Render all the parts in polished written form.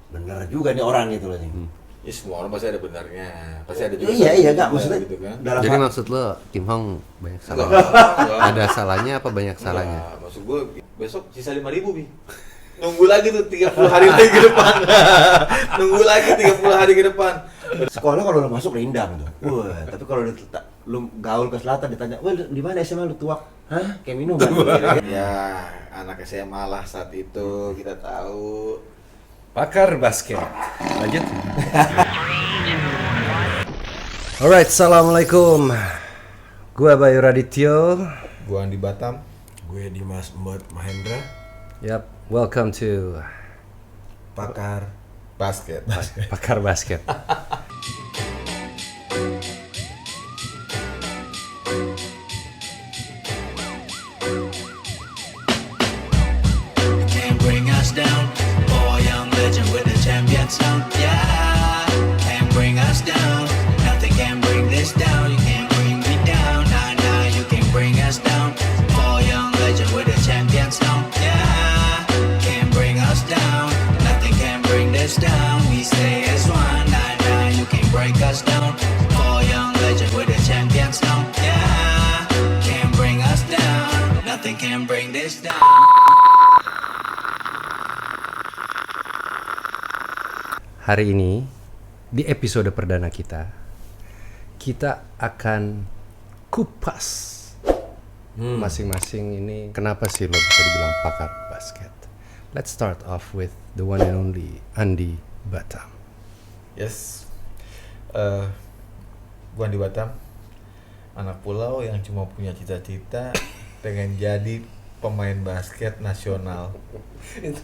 bener juga nih orang gitu loh nih. Ya semua orang pasti ada benarnya, pasti ada juga. Iya enggak maksudnya gitu kan. Jadi maksud lo Kim Hong banyak salah? Ada salahnya apa banyak salahnya? Enggak, maksud gue besok sisa 5.000 Bi. Nunggu lagi tuh 30 hari lagi ke depan. Nunggu lagi 30 hari ke depan. sekolah kalau lu masuk rindang tuh. Wah, tapi kalau lu gaul ke selatan ditanya, "Wah, di mana SMA lu tuak?" Hah? Kayak minuman. Ya, anak SMA lah saat itu kita tahu. Pakar basket. Lanjut. Alright, assalamualaikum. Gua Bayu Radityo. Gua Andi Batam. Gue Dimas Mbot Mahendra, Yap, welcome to pakar Basket. Pakar Basket. Can't bring us down. Boy, young legend with the champion sound. Yeah, can't bring us down. Nothing can bring this down. You can't bring me down. Nah, nah, you can't bring us down. Boy, young legend with the champion sound. Yeah, can't bring us down. Nothing can bring this down. We stay as one. Nah, nah, you can't break us down. Boy, young legend with the champion sound. Yeah, can't bring us down. Nothing can bring this down. Hari ini di episode perdana kita akan kupas masing-masing ini kenapa sih lo bisa dibilang pakar basket. Let's start off with the one and only Andi Batam. Yes. Gua Andi Batam. Anak pulau yang cuma punya cita-cita pengen jadi pemain basket nasional.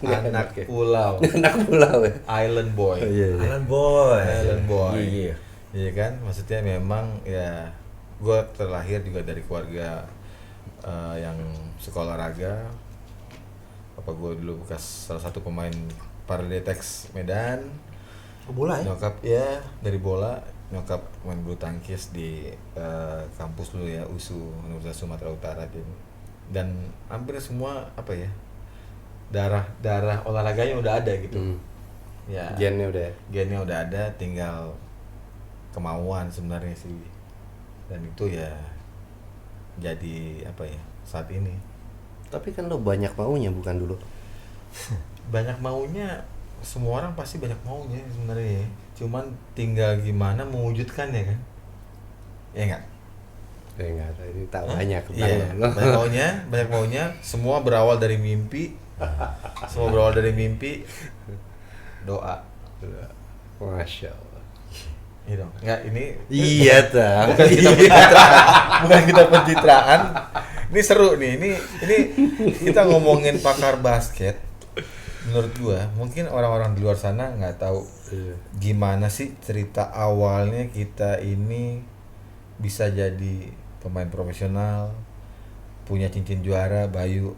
Anak pulau. Anak pulau ya. Island boy. Alan Boy. Island boy. Iya. Iya kan? Maksudnya memang ya gue terlahir juga dari keluarga yang sekolah olahraga. Bapak gue dulu bekas salah satu pemain Paradetex Medan. Bola ya? Nyokap ya dari bola. Nyokap main bulu tangkis di kampus dulu ya, USU, Universitas Sumatera Utara. Dan hampir semua apa ya, darah olahraganya udah ada gitu. Ya, Gennya udah ada, tinggal kemauan sebenarnya sih. Dan itu ya jadi apa ya saat ini. Tapi kan lo banyak maunya bukan dulu. Banyak maunya, semua orang pasti banyak maunya sebenarnya. Cuman tinggal gimana mewujudkannya kan. Ya enggak? Enggak, ini tahu banyak Iya, lo. banyak maunya, semua berawal dari mimpi. Semua berawal dari mimpi. Doa. Masya Allah. Iya dong. Enggak, ini Iya ta. bukan kita pencitraan, bukan kita pencitraan. Ini seru nih. Ini kita ngomongin pakar basket. Menurut gua, mungkin orang-orang di luar sana nggak tahu gimana sih cerita awalnya kita ini bisa jadi pemain profesional, punya cincin juara. Bayu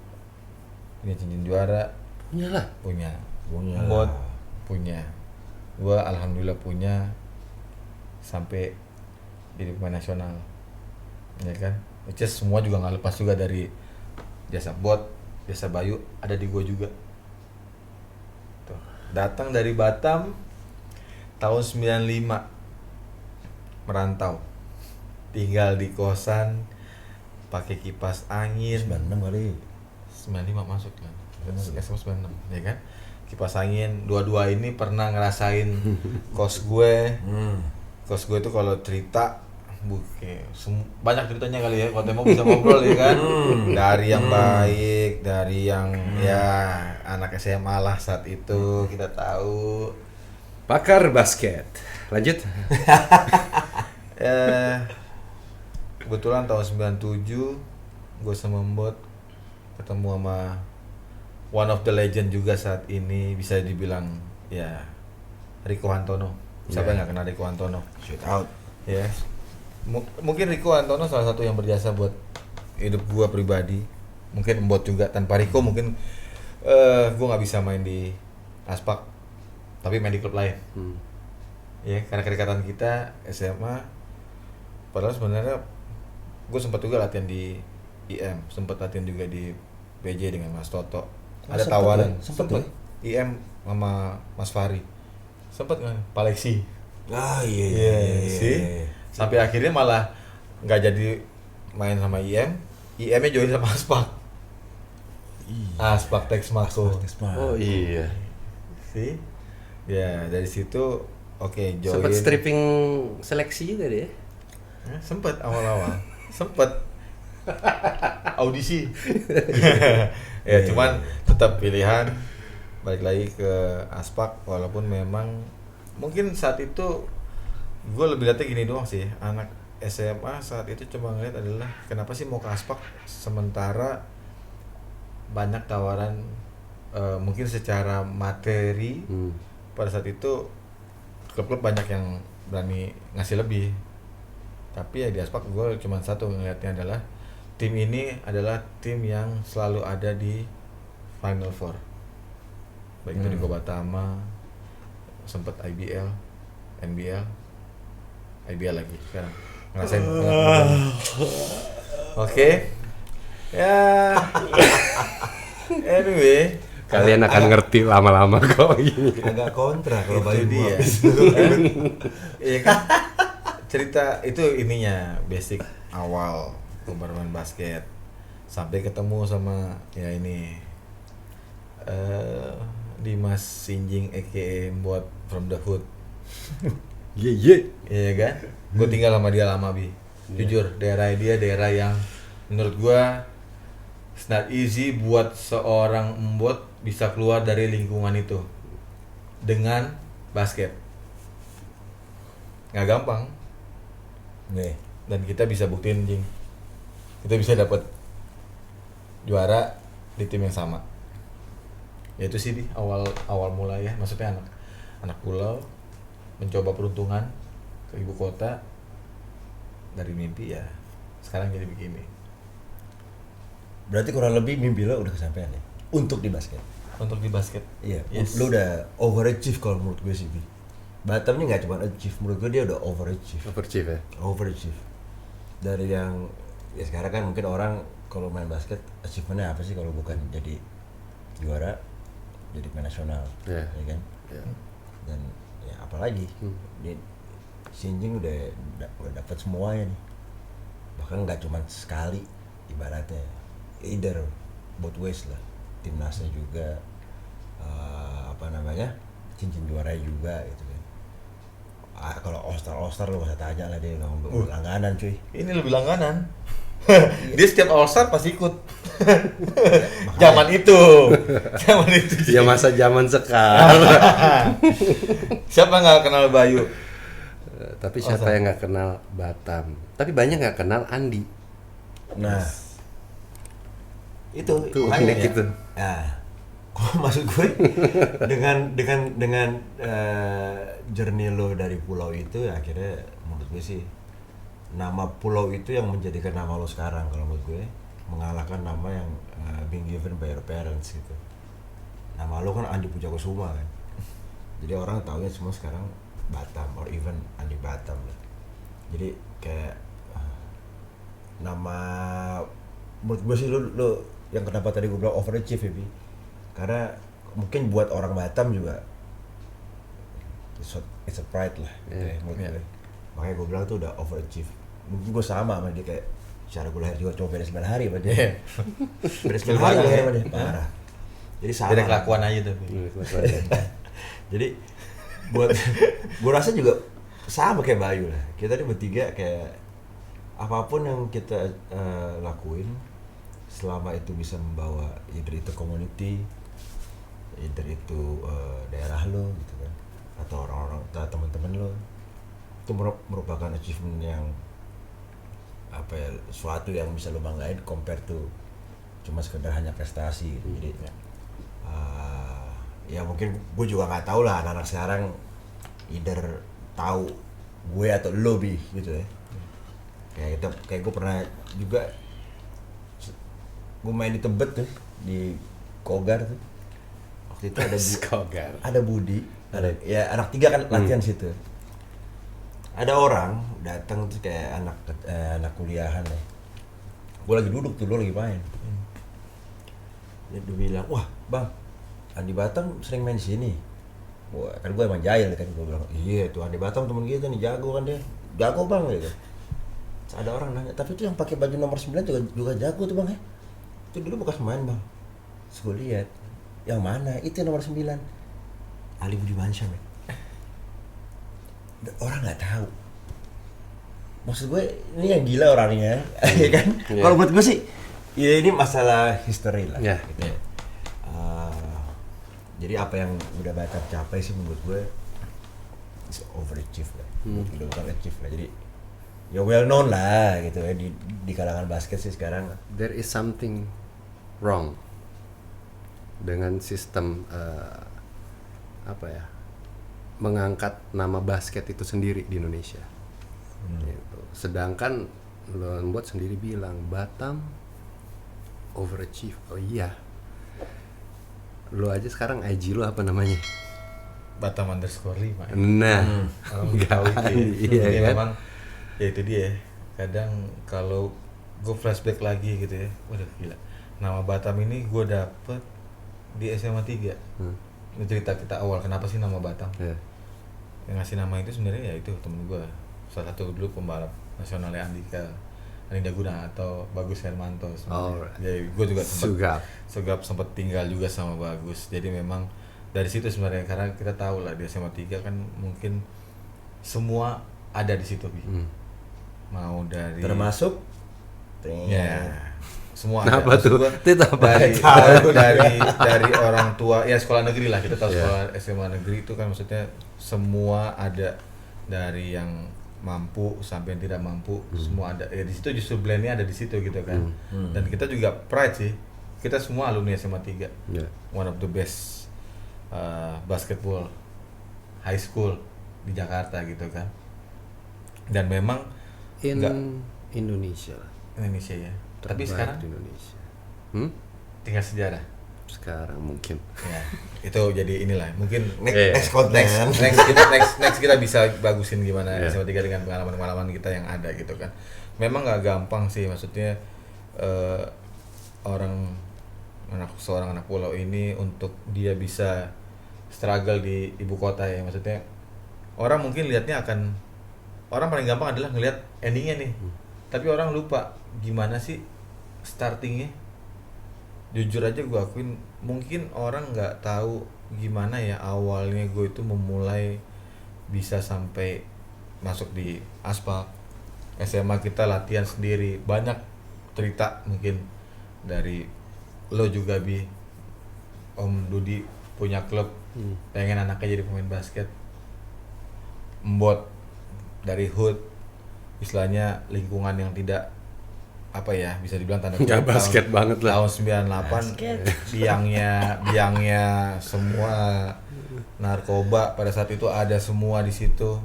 punya cincin juara, punya Mbot punya, gua alhamdulillah punya, sampai jadi pemain nasional, ya kan? Which is semua juga nggak lepas juga dari jasa Bot, jasa Bayu ada di gua juga. Tuh, datang dari Batam tahun 95, merantau, tinggal di kosan, pakai kipas angin. 96 kali. 95 masuk kan, SMA 96, ya kan? Kipas angin, dua-dua ini pernah ngerasain kos gue. Kos gue tuh kalau cerita banyak ceritanya kali ya, kalau mau bisa ngobrol ya kan. Dari yang baik, dari yang ya anak SMA lah saat itu kita tahu. Pakar basket. Lanjut. Kebetulan tahun 97 gue sama Mbot ketemu sama one of the legend juga saat ini, bisa dibilang ya, Rico Hantono. Siapa yang nggak kenal Rico Hantono? Shoot out. Ya, mungkin Rico Hantono salah satu yang berjasa buat hidup gua pribadi. Mungkin Mbot juga. Tanpa Rico mungkin gua nggak bisa main di Aspak, tapi main di klub lain. Ya, karena kedekatan kita SMA. Padahal sebenarnya gua sempat juga latihan di IM, sempat latihan juga di PJ dengan Mas Toto. Ada tawaran. Sempet ya? IM sama Mas Fahri. Sempet nggak? Paleksi. Ah iya Iya sih. Sampai akhirnya malah nggak jadi main sama IM-nya join sama Aspak. Aspak Tex Mako. Oh iya. Sih. Ya dari situ oke join. Sempat stripping seleksi juga deh. Sempet awal-awal. Sempet audisi. Ya cuman tetap pilihan balik lagi ke Aspak, walaupun memang mungkin saat itu gue lebih lihatnya gini doang sih, anak SMA saat itu cuma ngeliat adalah kenapa sih mau ke Aspak sementara banyak tawaran mungkin secara materi pada saat itu klub-klub banyak yang berani ngasih lebih, tapi ya di Aspak gue cuma satu ngeliatnya adalah tim ini adalah tim yang selalu ada di Final Four, baik itu di Kobatama, sempat IBL, NBL, IBL lagi sekarang ngerasain. Oke. Ya. Anyway, Kalian akan ngerti lama-lama kok ini. Agak kontra kalau itu Bayu dia. gua. Iya kan? Cerita itu ininya basic awal gue bermain basket sampai ketemu sama ya ini Dimas Sinjing aka buat from the hood. Iya kan? Gue tinggal sama dia lama bi. Jujur daerah dia daerah yang menurut gue it's not easy buat seorang embot bisa keluar dari lingkungan itu dengan basket. Nggak gampang. Nih, Dan kita bisa buktiin Jing. Kita bisa dapat juara di tim yang sama. Ya itu sih di awal mulai ya, maksudnya anak pulau mencoba peruntungan ke ibu kota dari mimpi ya sekarang jadi begini. berarti kurang lebih mimpi lo udah kesampaian ya untuk di basket. Untuk di basket. Iya, Yes. lo udah overachieve kalau menurut gue sih, Bi. Batam ini nggak cuma achieve, menurut gue dia udah overachieve. Overachieve ya. Overachieve. Dari yang ya sekarang kan mungkin orang kalau main basket achievementnya apa sih kalau bukan jadi juara, jadi pemain nasional, Iya. ya kan? Ya. Dan ya apalagi dia Sinjing udah dapat semuanya nih, bahkan nggak cuma sekali ibaratnya, either both ways lah, timnasnya juga cincin juara juga gitu kan. Kalau All Star lo gak usah tanya lah, dia ngomong langganan cuy. Ini lebih langganan. Dia setiap All Star pasti ikut. Makanya. Zaman itu. Ya masa zaman sekarang. Siapa nggak kenal Bayu? Tapi siapa yang nggak kenal Batam? Tapi banyak nggak kenal Andi. Nah, itu Tuh, makanya unik itu. Nah, maksud gue dengan journey lo dari pulau itu ya, akhirnya menurut gue sih nama pulau itu yang menjadikan nama lo sekarang kalau menurut gue, mengalahkan nama yang being given by your parents gitu. Nama lo kan Andi Pujakusuma kan, jadi orang taunya semua sekarang Batam or even Andi Batam lah. Jadi kayak nama menurut gue sih lo yang kenapa tadi gue bilang overachieve ya, Bi. Karena mungkin buat orang Batam juga it's a pride lah gitu ya, menurut gue. Makanya gue bilang tuh udah overachieve. Mungkin gue sama sama dia, kayak secara gue lahir juga cuma beda 9 hari sama dia. Beda 9 hari gue lahir sama dia, parah. Jadi sama. Beda kelakuan aja tapi. Jadi buat gue rasa juga sama kayak Bayu lah. Kita nih bertiga kayak apapun yang kita lakuin, selama itu bisa membawa either itu community, either itu daerah lo gitu kan, atau orang-orang atau teman-teman lo, itu merupakan achievement yang apa ya, suatu yang bisa lo banggain compare to cuma sekedar hanya prestasi gitu. Jadi ya mungkin gue juga nggak tahu lah anak-anak sekarang either tahu gue atau lo Bi gitu ya. Kayak gue pernah juga, gue main di Tebet tuh, di Kogar tuh. Waktu itu ada Budi, ada ya anak 3 kan latihan situ. Ada orang datang tuh kayak anak kuliahan ya. Gue lagi duduk tuh, lo lagi main. Dia bilang, wah bang, Andi Batam sering main di sini. Wah, kan gue emang jahil kan, gue bilang iya tuh Andi Batam temen kita nih, jago kan dia, jago bang gitu. Terus ada orang nanya, tapi itu yang pakai baju nomor 9 juga jago tuh bang ya, itu dulu bekas main bang. Terus gue lihat, yang mana itu yang nomor 9, Ali Budimansyah men. Orang nggak tahu, maksud gue ini yang gila orangnya, ya kan? Kalau buat gue sih, ya ini masalah history lah. Yeah. Gitu ya. Jadi apa yang udah Batam capai sih menurut gue is overachieve lah, udah bukan achieve lah. Jadi ya well known lah gitu ya di kalangan basket sih sekarang. There is something wrong dengan sistem apa ya, mengangkat nama basket itu sendiri di Indonesia. Gitu. Sedangkan lo buat sendiri bilang Batam overachieve. Oh iya. Lo aja sekarang IG lo apa namanya? Batam _5. Nah, Tahu itu ya. iya Jadi kan? memang ya itu dia. Kadang kalau gue flashback lagi gitu ya, waduh gila. Nama Batam ini gue dapet di SMA 3. Ini cerita kita awal kenapa sih nama Batam. Yeah. Yang ngasih nama itu sebenarnya ya itu temen gue, salah satu dulu pembalap nasionalnya Andika Guna atau Bagus Hermanto sebenarnya. Alright. Jadi gue juga Sugap. sempat tinggal juga sama Bagus. Jadi memang dari situ sebenarnya, karena kita tahu lah di SMA 3 kan mungkin semua ada di situ Bi. Mau dari Termasuk ya semua Kenapa ada. Maksud tuh? gua Itu apa? dari orang tua ya, sekolah negeri lah, kita tahu sekolah SMA negeri itu kan maksudnya semua ada, dari yang mampu sampai yang tidak mampu, semua ada ya di situ. Justru blendnya ada di situ gitu kan. Dan kita juga pride sih, kita semua alumni SMA 3, Yeah. one of the best basketball high school di Jakarta gitu kan. Dan memang In Enggak. Indonesia lah. Indonesia ya, tapi Terbaik sekarang di Indonesia. tinggal sejarah Sekarang mungkin. ya. Itu jadi inilah mungkin next konten. next kita bisa bagusin gimana Yeah. SMA 3 dengan pengalaman kita yang ada gitu kan. Memang nggak gampang sih, maksudnya seorang anak pulau ini untuk dia bisa struggle di ibu kota ya. Maksudnya orang mungkin lihatnya orang paling gampang adalah ngelihat endingnya nih, tapi orang lupa gimana sih startingnya. Jujur aja gue akuin, mungkin orang nggak tahu gimana ya awalnya gue itu memulai bisa sampai masuk di aspal. SMA kita latihan sendiri, banyak cerita mungkin dari lo juga Bi. Om Dudi punya klub, pengen anaknya jadi pemain basket. Mbot dari hood, istilahnya lingkungan yang tidak apa ya, bisa dibilang tanda Nggak kutip basket banget lah. tahun 98 biangnya semua narkoba pada saat itu ada semua di situ.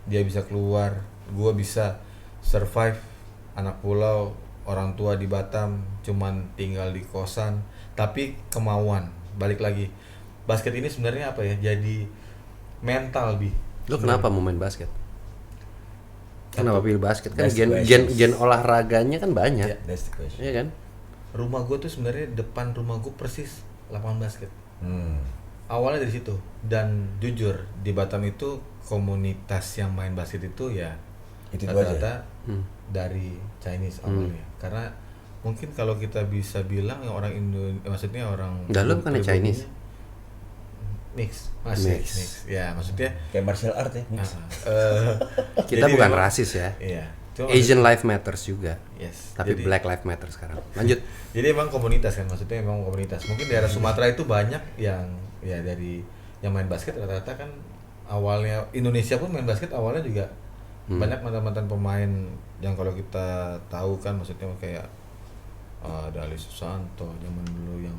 Dia bisa keluar, gua bisa survive, anak pulau, orang tua di Batam, cuman tinggal di kosan, tapi kemauan. Balik lagi, basket ini sebenarnya apa ya, jadi mental Bi. Lo kenapa mau main basket? Kenapa pilih basket? Kan That's the gen olahraganya kan banyak. That's the question. Iya kan? Rumah gue tuh sebenarnya depan rumah gue persis lapangan basket. Awalnya dari situ. Dan jujur di Batam itu komunitas yang main basket itu ya Itu rata-rata dari Chinese awalnya. Karena mungkin kalau kita bisa bilang yang orang maksudnya orang Dalam bukannya Chinese? Mix. Ya maksudnya Kayak martial art ya. mix. Kita jadi bukan memang- rasis ya. Iya. Cuma Asian Life Matters juga. Yes. Tapi Jadi- Black Life Matter sekarang. Lanjut. Jadi emang komunitas kan, maksudnya emang komunitas. Mungkin daerah Sumatera itu banyak yang ya dari yang main basket rata-rata kan awalnya Indonesia pun main basket awalnya juga banyak mantan-mantan pemain yang kalau kita tahu kan, maksudnya kayak ada Ali Susanto zaman dulu yang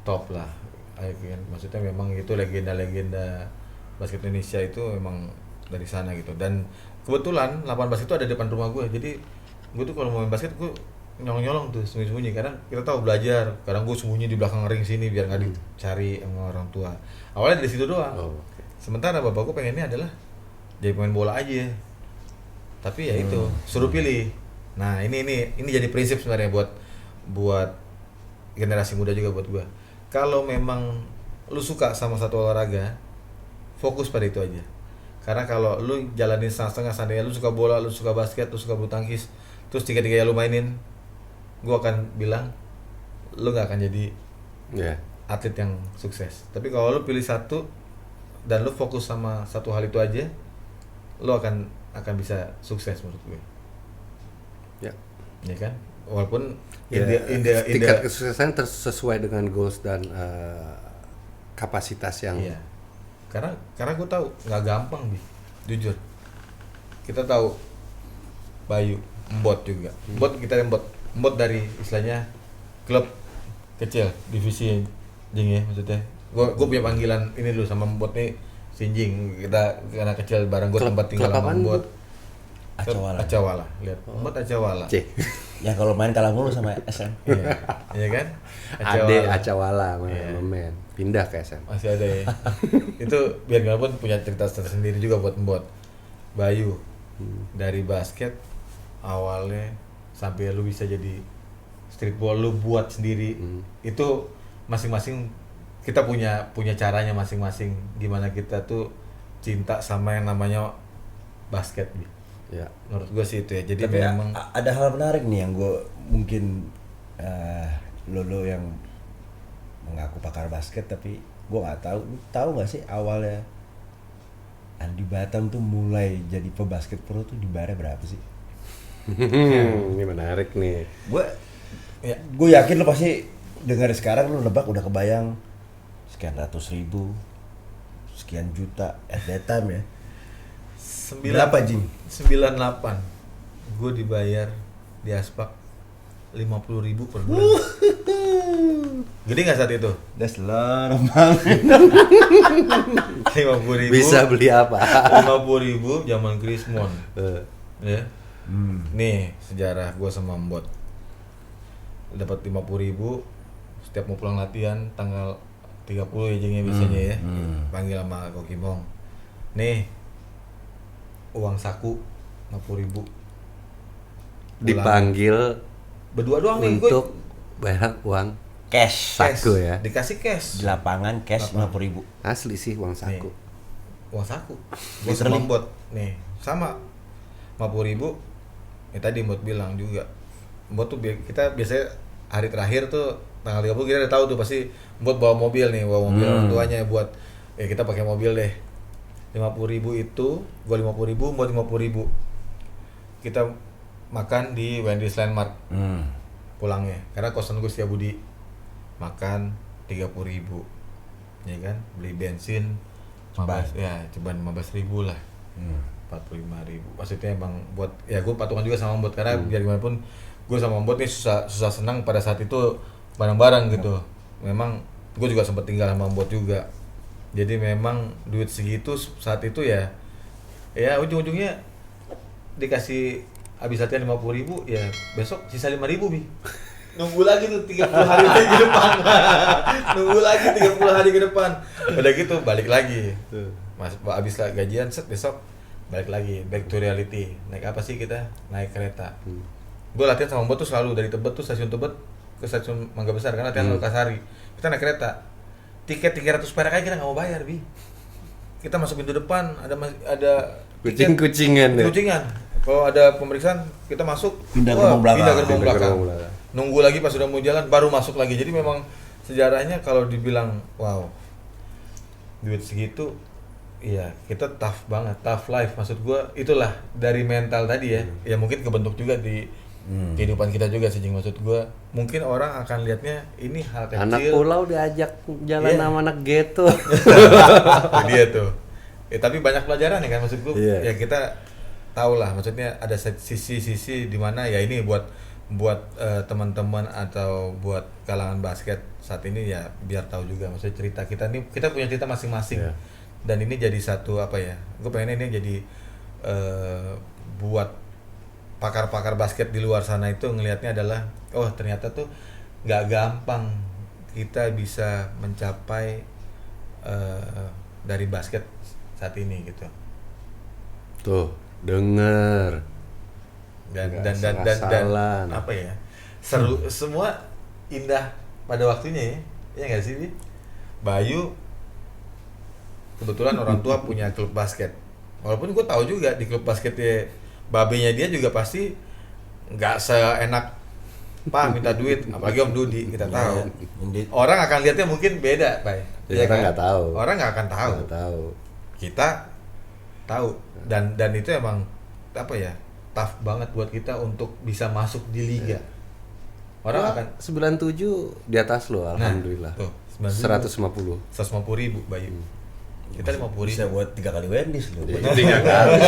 top lah. Kan maksudnya memang itu legenda-legenda basket Indonesia itu memang dari sana gitu. Dan kebetulan lapangan basket itu ada di depan rumah gue. Jadi gue tuh kalau mau main basket gue nyolong-nyolong tuh sembunyi-sembunyi. Karena kita tahu belajar. Kadang gue sembunyi di belakang ring sini biar nggak dicari sama orang tua. Awalnya dari situ doang. Oh, Sementara bapak gue pengennya adalah jadi pemain bola aja. Tapi ya itu suruh pilih. Nah ini jadi prinsip sebenarnya buat generasi muda juga buat gue. Kalau memang lu suka sama satu olahraga, fokus pada itu aja. Karena kalau lu jalanin setengah-setengah, seandainya lu suka bola, lu suka basket, lu suka bulu tangkis, terus tiga-tiganya lu mainin, gua akan bilang lu nggak akan jadi Ya. atlet yang sukses. Tapi kalau lu pilih satu dan lu fokus sama satu hal itu aja, lu akan bisa sukses menurut gue. Ya. Ya kan? Walaupun Ya, in the tingkat kesuksesan sesuai dengan goals dan kapasitas yang iya. Karena gue tahu nggak gampang Bi, jujur. Kita tahu Bayu, Mbot juga. Mbot dari istilahnya klub kecil, divisi Jing ya maksudnya. Gue punya panggilan ini dulu sama Mbot nih, Sinjing. Kita karena kecil bareng, gue tempat tinggal sama Mbot. Acawala. Lihat. Mbot Acawala. C. Ya kalau main kalah mulu sama SM. Iya. Iya kan? Ade Acawala Iya. men. Pindah ke SM. Masih ada ya. Itu biar gimana pun punya cerita tersendiri juga buat Mbot. Bayu dari basket awalnya sampai lu bisa jadi streetball lu buat sendiri. Itu masing-masing kita punya caranya masing-masing gimana kita tuh cinta sama yang namanya basket gitu. Ya. Menurut gue sih itu ya. Jadi Tapi memang ada hal menarik nih yang gue mungkin lo yang mengaku pakar basket tapi gue nggak tahu nggak sih awalnya Andi Batam tuh mulai jadi pebasket pro tuh dibayar berapa sih? Ini menarik nih. Gue yakin lo pasti dengar sekarang lo nebak udah kebayang sekian ratus ribu, sekian juta at that time ya. Berapa Jing? 98 gue dibayar di Aspak 50.000 per bulan. Gede nggak saat itu? That's a lot of money. 50.000 Bisa beli apa? 50.000 zaman Krismon. Ya. Nih sejarah gue sama Mbot. Dapat 50.000 setiap mau pulang latihan tanggal 30 ya Jingnya biasanya ya. Panggil sama Kokimong. Nih uang saku 50.000. Dipanggil Berdua doang nih gue. untuk bayar uang Cash. saku ya. Dikasih cash. Di lapangan cash 50.000. Asli sih uang saku. Uang saku. Gue sama Mbot. Nih, sama 50.000. Ya tadi Mbot bilang juga. Mbot tuh kita biasanya hari terakhir tuh tanggal 30 kita udah tahu tuh pasti Mbot bawa mobil orang tuanya buat kita pakai mobil deh. 50.000 itu, gua 50.000, Mbot 50.000. Kita makan di Wendy's Landmark. Pulangnya. Karena kosan gue Setiabudi. Makan 30.000. Ya kan? Beli bensin Ceban. Ceban 15.000 lah. 45.000. Maksudnya emang buat ya gue patungan juga sama Mbot karena biar gimana pun gue sama Mbot nih susah senang pada saat itu bareng-bareng gitu. Memang gue juga sempat tinggal sama Mbot juga. Jadi memang duit segitu saat itu ya ujung-ujungnya dikasih habis latihan 50.000 ya besok sisa 5.000 Bi. Nunggu lagi tuh 30 hari ke depan. Nunggu lagi 30 hari ke depan. Udah gitu balik lagi. Mas habis gajian set besok balik lagi back to reality. Naik apa sih kita? Naik kereta. Gue latihan sama Mbot tuh selalu dari Tebet tuh stasiun Tebet ke stasiun Mangga Besar karena latihan Lokasari. Kita naik kereta. Tiket 300 perak aja kita nggak mau bayar Bi. Kita masuk pintu depan ada Kucing-kucingan ya. kucingan. Kalau ada pemeriksaan kita masuk Pindah gerbong belakang. Pindah gerbong Pindah belakang. gerbong belakang. Nunggu lagi pas sudah mau jalan baru masuk lagi. Jadi memang sejarahnya kalau dibilang wow duit segitu iya kita tough banget, tough life maksud gua itulah dari mental tadi ya. Ya mungkin kebentuk juga di kehidupan kita juga sih maksud gua. Mungkin orang akan lihatnya ini hal kecil. Anak pulau diajak jalan Iya. sama anak ghetto. Dia tuh. Tapi banyak pelajaran ya kan maksud gua. Iya. Ya kita tahu lah maksudnya ada sisi-sisi di mana ya ini buat teman-teman atau buat kalangan basket saat ini ya biar tahu juga maksudnya cerita kita nih kita punya cerita masing-masing. Iya. Dan ini jadi satu apa ya? Gue pengen ini jadi buat pakar-pakar basket di luar sana itu ngelihatnya adalah oh ternyata tuh nggak gampang kita bisa mencapai dari basket saat ini gitu. Tuh, denger. Dan Nggak salah-salah. apa ya? Seru semua indah pada waktunya ya. Iya nggak sih, Bi? Bayu kebetulan orang tua punya klub basket. Walaupun gue tahu juga di klub basketnya babenya dia juga pasti nggak seenak Pak minta duit, apalagi Om Dudi kita tahu. Orang akan lihatnya mungkin beda, Pak. Ya, orang nggak tahu. Orang nggak akan tahu. Nggak tahu. Kita tahu dan itu emang apa ya, tough banget buat kita untuk bisa masuk di liga. Orang akan 97 di atas lo, alhamdulillah. Tuh, 150. 150.000 Bayu. Kita 50.000. Bisa buat 3 kali Wendy's lu. Itu 3 kali.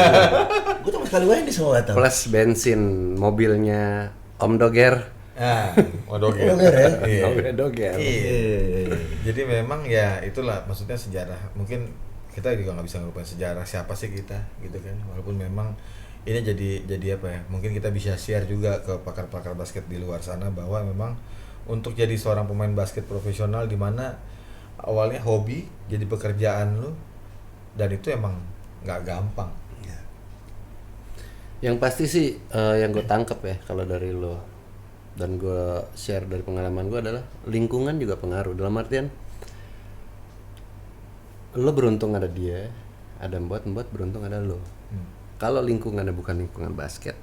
Gue tuh sekali Wendy's sama gak tahu. Plus bensin mobilnya Om Doger. Ah, Doger. Doger ya? Iya. Mobilnya Doger. Iya. Jadi memang ya itulah maksudnya sejarah. Mungkin kita juga nggak bisa ngelupain sejarah siapa sih kita gitu kan. Walaupun memang ini jadi apa ya? Mungkin kita bisa share juga ke pakar-pakar basket di luar sana bahwa memang untuk jadi seorang pemain basket profesional di mana awalnya hobi jadi pekerjaan lu dan itu emang nggak gampang. Yang pasti sih yang gue tangkep ya kalau dari lo dan gue share dari pengalaman gue adalah lingkungan juga pengaruh. Dalam artian lo beruntung ada dia, ada Mbot beruntung ada lo. Kalau lingkungannya bukan lingkungan basket,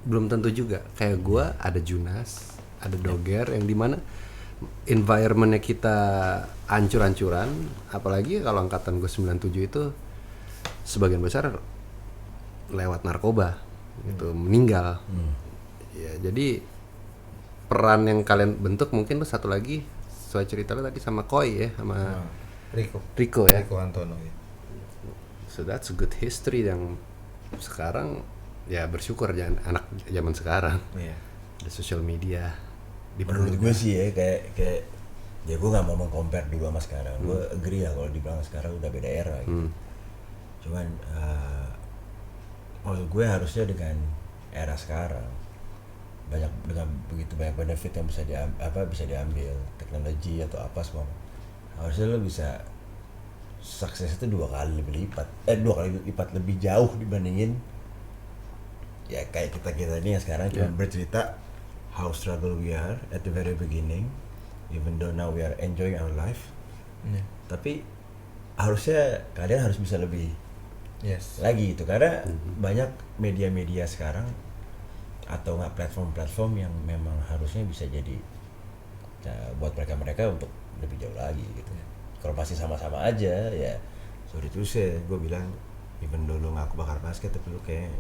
belum tentu juga. Kayak gue ada Junas, ada Doger yang dimana environmentnya kita ancur-ancuran. Apalagi kalau angkatan gue 97 itu sebagian besar lewat narkoba gitu, meninggal. Ya, jadi peran yang kalian bentuk mungkin lo satu lagi sesuai cerita lo tadi sama Koi ya, sama Rico ya. Rico Antono ya. So that's a good history yang sekarang ya bersyukur jangan anak zaman sekarang. Iya. Ada social media. Menurut gue sih ya kayak ya gue nggak mau meng-compare dulu sama sekarang. Gue agree ya kalau dibilang sekarang udah beda era gitu. Cuman maksud gue harusnya dengan era sekarang dengan begitu banyak benefit yang bisa diambil teknologi atau apa semua, harusnya lo bisa sukses itu 2 kali lipat lebih jauh dibandingin ya kayak kita ini yang sekarang cuma bercerita how struggle we are at the very beginning, even though now we are enjoying our life. Tapi harusnya kalian harus bisa lebih lagi itu karena banyak media-media sekarang atau nggak platform-platform yang memang harusnya bisa jadi buat mereka untuk lebih jauh lagi gitu. Kalau pasti sama-sama aja ya sorry tuh sih gue bilang even dulu ngaku bakar basket tapi lu kayak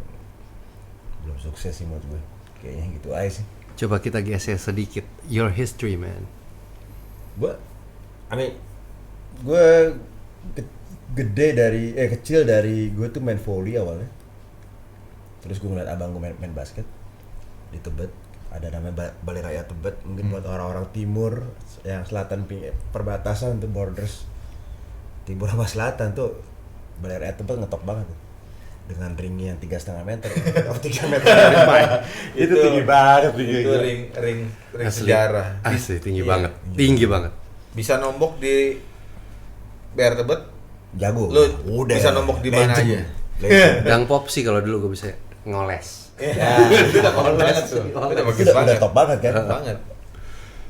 belum sukses sih menurut gue, kayaknya gitu aja sih. Coba kita geser sedikit your history man. Gue kecil dari gue tuh main volley awalnya, terus gue ngeliat abang gue main basket di Tebet, ada namanya Balai Raya Tebet, mungkin buat orang-orang timur yang selatan perbatasan tuh borders timur sama selatan tuh Balai Raya Tebet ngetop banget tuh. Dengan ringnya yang 3,5 meter, 3 meter dari main. Itu tinggi banget Itu ring sejarah. Asli tinggi banget. Tinggi banget. Bisa nombok di BR Tebet. Jago. Lu udah bisa nombok di mana aja. Dang pop sih kalau dulu gue bisa ngoles. Itu udah bagus banget tuh. Udah top banget kan? Banget.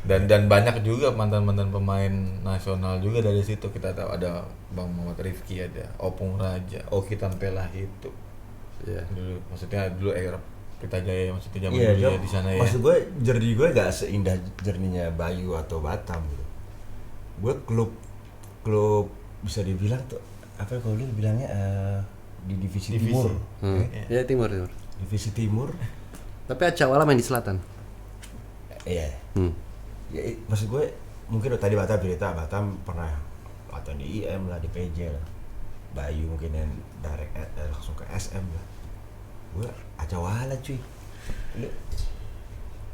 Dan banyak juga mantan-mantan pemain nasional juga dari situ. Kita tahu ada Bang Muhammad Rifki, ada Opung Raja, Oki Tampelah itu. Iya. Dulu era Pelita Jaya maksudnya zaman Iya, dulu di sana ya. Maksud gue journey gue gak seindah journey-nya Bayu atau Batam gitu. Gue klub bisa dibilang tuh apa kalau lu bilangnya di divisi timur. Ya timur. Divisi timur. Tapi Acawala main di selatan. Iya. Ya, maksud gue mungkin tadi Batam cerita Batam pernah latihan di IM lah, di PJ lah. Bayu mungkin yang direct langsung ke SM lah. Gue Acawala cuy.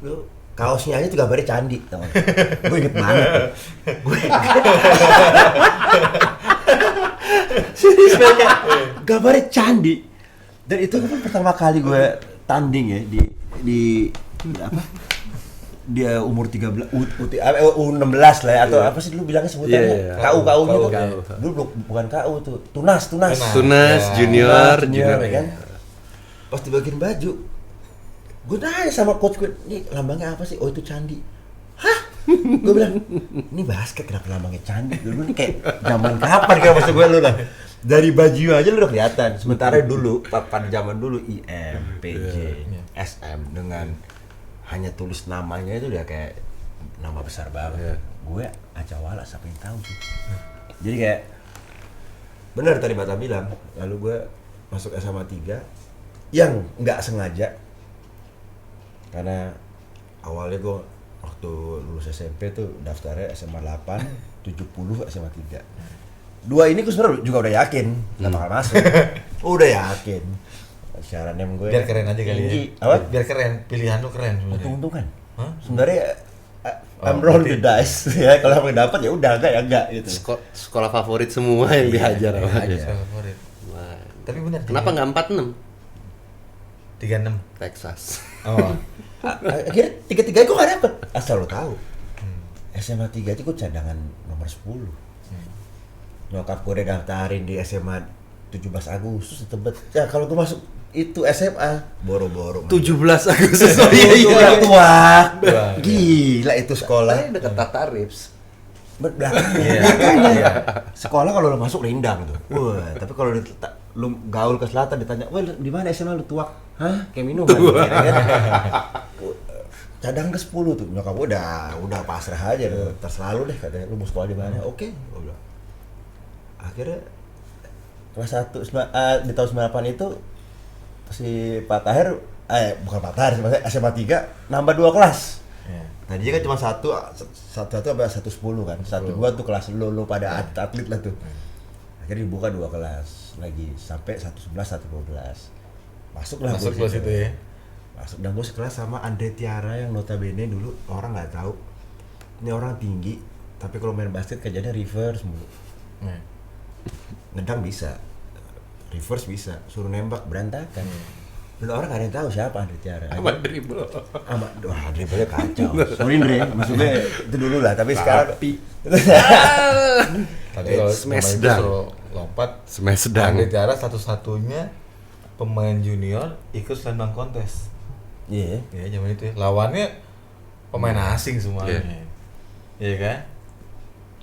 Lu kaosnya aja tuh gambarnya candi, tau gak? Gue inget banget. Serius banget. Gambarnya candi. Dan itu kan pertama kali gue tanding ya di apa? Dia umur 13 U16 lah ya, atau apa sih dulu bilangnya sebutannya? KU-nya tuh. Dulu bukan KU tuh, Tunas. Junior ya kan. Pas dibagiin baju, gue nanya sama coach gue, ini lambangnya apa sih? Oh itu candi. Hah? Gue bilang, ini basket kenapa namanya canggih? Dulu nih kayak zaman kapan kayak maksud gue lu lah. Dari baju aja lu udah kelihatan. Sementara dulu pada zaman dulu IM, PJ, SM dengan hanya tulis namanya itu udah kayak nama besar banget. Gue acawala siapa yang tahu sih. Jadi kayak benar tadi Bata bilang, lalu gue masuk SMA 3 yang nggak sengaja karena awalnya gue waktu lulus SMP tuh daftarnya SMA 8, 70 SMA 3. Dua ini gue sebenarnya juga udah yakin nggak bakal masuk. Udah yakin. Syaratnya gue Biar keren aja kali ya. Apa? Biar keren, pilihan lu keren sebenarnya. Untung-untungan. Hah? Sebenarnya I'm roll the dice ya, kalau yang dapat ya udah enggak ya enggak gitu. Sekolah favorit semua yang dihajar iya, sama iya. dia. Saya favorit. Wah. Tapi benar. Kenapa nggak 46? 36? Texas. Oh. Akhirnya tiga-tiga gue gak dapet. Asal lo tahu. SMA 3 itu gue cadangan nomor 10. Nyokap gue udah daftarin di SMA 17 Agustus Tebet. Ya kalau gue masuk itu SMA boro-boro. 17 Agustus. Oh iya tua. Wah, Gila itu sekolah. Dekat Tata Rips. Belakangnya. Sekolah kalau lo masuk rindang tuh. Wah, tapi kalau lu gaul ke selatan ditanya, "Wah, di mana SMA lu tuak?" Hah? Kayak minuman. Kan? Cadang ke 10 tuh. Nyokap gue udah pasrah aja tuh. Terserah lu deh katanya. Lu mau sekolah di mana? Oke, gue bilang. Akhirnya kelas 1 di tahun 98 itu si Pak Tahir bukan Pak Tahir, SMA 3 nambah 2 kelas. Iya. Tadinya kan cuma satu apa 110 kan. 1-2 tuh kelas lu pada atlet lah tuh. Akhirnya dibuka 2 kelas lagi sampai 111 112. Masuklah Masuk gua kelas itu ya. Masuk dan gue sekelas sama Andre Tiara yang notabene dulu orang nggak tahu. Ini orang tinggi, tapi kalau main basket kerjanya reverse mulu. Nah. Ngedang bisa, reverse bisa, suruh nembak berantakan. Dan orang nggak ada yang tahu siapa Andre Tiara. Sama dribble. Wah, dribblenya kacau. Sorry Andre, maksudnya itu dulu lah. Tapi sekarang Tapi kalau smash pemain itu dunk. suruh lompat, Smash dunk. Andre Tiara satu-satunya pemain junior ikut slam dunk contest. Iya. Ya zaman itu ya. Lawannya pemain asing semuanya. Iya kan?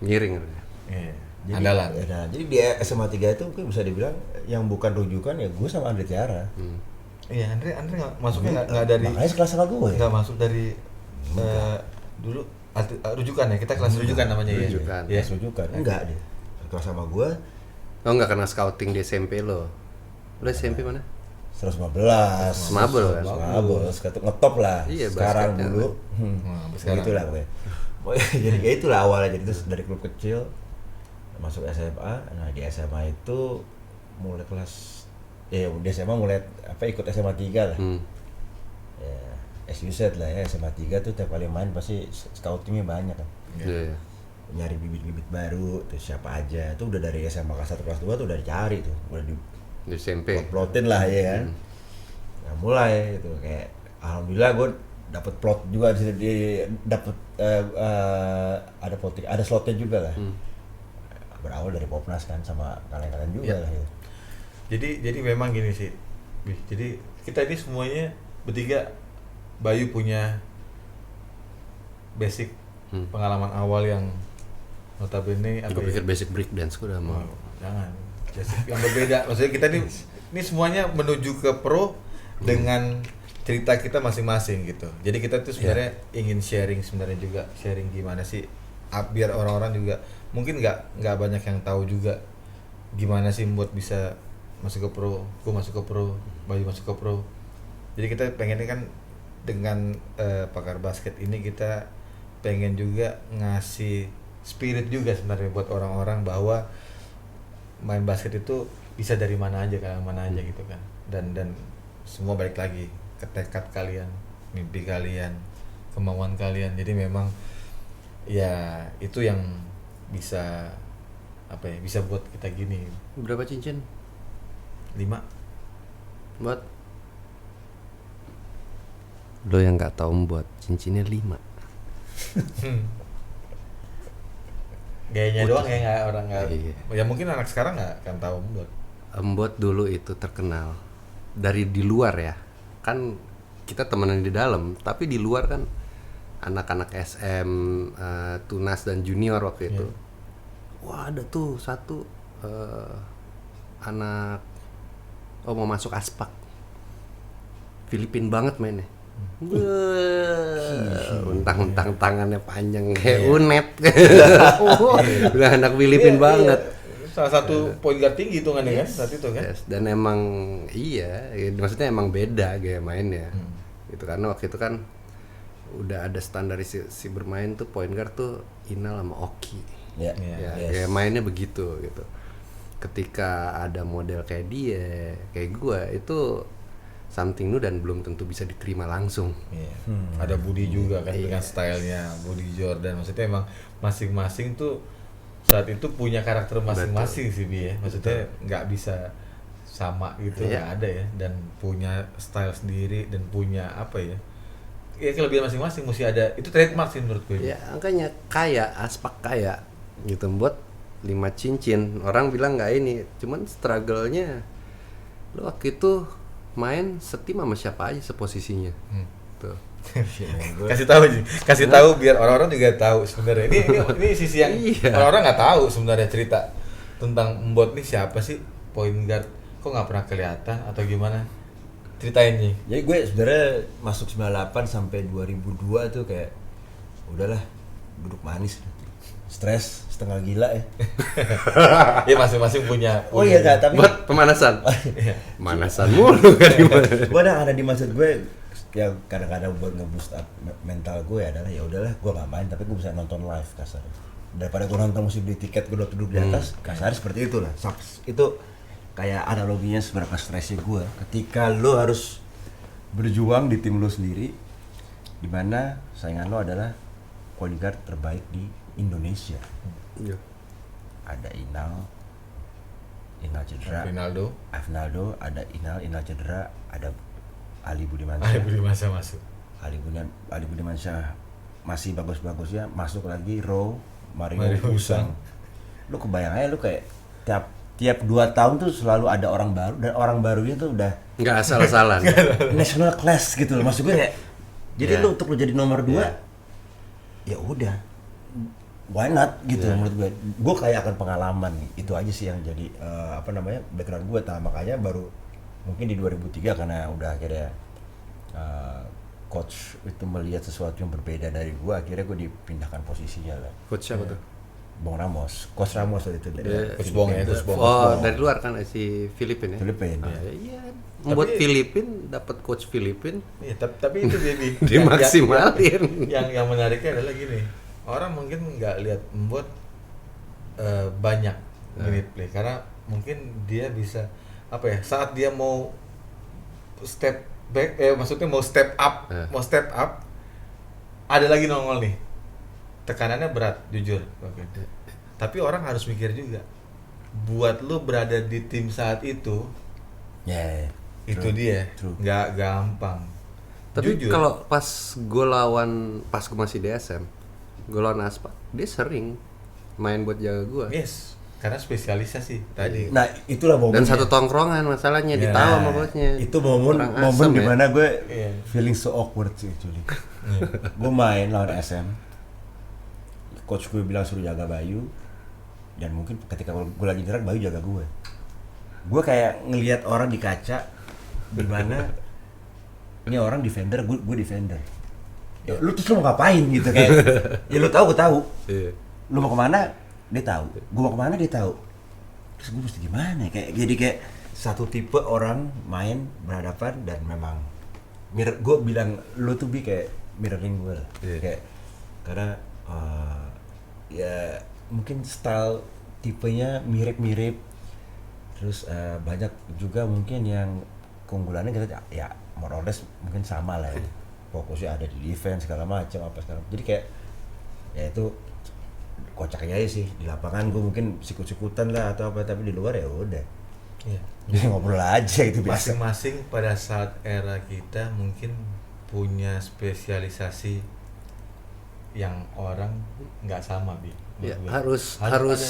Ngiring. Iya. Jadi, Andalan. ya, jadi di SMA 3 itu mungkin bisa dibilang yang bukan rujukan ya gue sama Andre Tiara. Iya, Andre masuknya nggak dari Makanya sekelas sama gue. nggak masuk dari dulu rujukan ya, kita kelas rujukan namanya ya. Rujukan. Iya. Kelas rujukan. Enggak dia. Kelas sama gue Oh nggak kena scouting di SMP lo? Lo SMP mana? 115. Semabel kan? Semabel, ngetop lah. Iya, sekarang basketnya. dulu. Sampai sekarang. Begitulah gue. Jadi kayak itulah awalnya, jadi terus dari klub kecil masuk SMA. Nah, di SMA itu mulai kelas di SMA mulai ikut SMA 3 lah. Ya, as you said lah ya, SMA 3 tuh tiap kali main pasti scoutingnya banyak kan. Iya. Nyari bibit-bibit baru, tuh siapa aja. Itu udah dari SMA kelas 1 kelas 2 tuh udah dicari tuh. Udah Di SMP. plot-plotin lah ya kan. Nah, mulai itu kayak alhamdulillah gue dapet plot juga dapet ada ploting, ada slotnya juga lah. Berawal dari Popnas kan sama kalian-kalian juga lah ya. Jadi memang gini sih. Jadi kita ini semuanya bertiga, Bayu punya basic pengalaman awal yang notabene Gue pikir basic break dance gue udah mau. jangan basic yang berbeda. Maksudnya kita ini semuanya menuju ke pro dengan cerita kita masing-masing gitu. Jadi kita tuh sebenarnya ingin sharing sebenarnya juga, sharing gimana sih biar orang-orang juga mungkin nggak banyak yang tahu juga gimana sih buat bisa masuk ke pro, gue masuk ke pro, Bayu masuk ke pro. Jadi kita pengennya kan dengan Pakar Basket ini kita pengen juga ngasih spirit juga sebenarnya buat orang-orang bahwa main basket itu bisa dari mana aja gitu kan. Dan semua balik lagi ke tekad kalian, mimpi kalian, kemauan kalian. Jadi memang ya itu yang bisa bisa buat kita gini. Berapa cincin? 5. Buat lo yang nggak tahu membuat cincinnya 5. Gayanya doang ya, nggak orang nggak. Iya. Ya mungkin anak sekarang nggak akan tahu membuat. Embot dulu itu terkenal dari di luar ya, kan kita temenan di dalam, tapi di luar kan anak-anak SM, Tunas dan Junior waktu itu. Wah, ada tuh satu anak mau masuk Aspak. Filipin banget mainnya. Untang-untang tangannya panjang kayak unet. Udah anak Filipin banget. Salah satu point guard tinggi itu kan ya kan saat itu kan. Yes, dan emang iya, maksudnya emang beda gaya mainnya. Gitu karena waktu itu kan udah ada standarisasi bermain tuh point guard tuh Inal sama Oki. Ya. Ya, gaya mainnya begitu gitu. Ketika ada model kayak dia, kayak gua itu something new dan belum tentu bisa diterima langsung. Iya. Ada Budi juga kan dengan stylenya Budi Jordan. Maksudnya emang masing-masing tuh saat itu punya karakter masing-masing sih Bi ya. Maksudnya nggak bisa sama gitu, nggak ada ya. Dan punya style sendiri dan punya apa ya? Ya kelebihan masing-masing mesti ada. Itu trademark sih menurut gue. Ya, makanya kaya, Aspak kaya gitu buat 5 cincin. Orang bilang nggak ini, cuman struggle-nya lo waktu itu main setim sama siapa aja seposisinya. Tuh. kasih tahu biar orang-orang juga tahu sebenarnya. Ini sisi yang orang-orang nggak tahu sebenarnya cerita tentang Mbot nih siapa sih point guard. Kok nggak pernah kelihatan atau gimana? Ceritain nih. Jadi gue sebenarnya masuk 98 sampai 2002 tuh kayak udahlah duduk manis, stres setengah gila ya. Ya masing-masing punya. Oh iya Kak, tapi Buat pemanasan. Pemanasan mulu kan gimana? gue ada di maksud gue yang kadang-kadang buat nge-boost up mental gue adalah ya udahlah gue nggak main tapi gue bisa nonton live kasar. Daripada gue nonton mesti beli tiket gue duduk di atas, kasar seperti itulah. Itu kayak analoginya seberapa stresnya gue ketika lo harus berjuang di tim lo sendiri, dimana saingan lo adalah point guard terbaik di Indonesia. Ada Inal cedera, Afinaldo, ada Inal cedera, ada Ali Budimansyah masuk. Ali Budimansyah masih bagus-bagusnya, masuk lagi Mario Usang. Lu kebayang aja lu kayak tiap 2 tahun tuh selalu ada orang baru dan orang barunya tuh udah Nggak asal-asalan. national class gitu loh. Maksud gue kayak jadi lu untuk lu jadi nomor 2 ya udah why not gitu menurut gue. Gue kayak akan pengalaman itu aja sih yang jadi background gue. Makanya baru mungkin di 2003 karena udah akhirnya coach itu melihat sesuatu yang berbeda dari gue, akhirnya gue dipindahkan posisinya lah. Coach siapa tuh? Bang Ramos, Coach Ramos waktu itu dari Coach Bong ya, Coach Bong. Oh, dari luar kan si Filipin ya? Filipin. Iya. Membuat Filipin dapat coach Filipin. Iya, tapi itu Baby. Dimaksimalin. Yang menariknya adalah gini. Orang mungkin nggak lihat Mbot banyak minute play karena mungkin dia bisa saat dia mau step back maksudnya mau step up ada lagi nongol nih. Tekanannya berat jujur. Tapi orang harus mikir juga buat lu berada di tim saat itu itu true, dia true. nggak gampang. Tapi Jujur. kalau pas gue masih di SM, gue lawan Aspak, dia sering main buat jaga gue. Yes, karena spesialisasi tadi. Nah itulah momen. Dan satu tongkrongan masalahnya ditahu sama bosnya. Itu momen Asem, dimana gue Iya. feeling so awkward sih actually. Gue main lawan SM, coach gue bilang suruh jaga Bayu, dan mungkin ketika gue lagi gerak Bayu jaga gue. Gue kayak ngelihat orang di kaca, dimana ini orang defender, gue defender. Ya, lu terus lu mau ngapain gitu kayak? Ya lu tahu, gue tahu. Iya. Lu mau kemana? Dia tahu. Gue mau kemana? Dia tahu. Terus gue mesti gimana? Jadi kayak satu tipe orang main berhadapan dan memang gue bilang lu tuh kayak mirroring gue lah. Kayak karena ya mungkin style tipenya mirip-mirip. Terus banyak juga mungkin yang keunggulannya kita ya more or less mungkin sama lah ya. Fokusnya ada di defense segala macam jadi kayak ya itu kocak aja sih. Di lapangan gue mungkin sikut-sikutan lah atau apa, tapi di luar ya udah. Iya. Jadi ngobrol aja itu biasa. Masing-masing pada saat era kita mungkin punya spesialisasi yang orang nggak sama Bi. Ya, Menurut gue. harus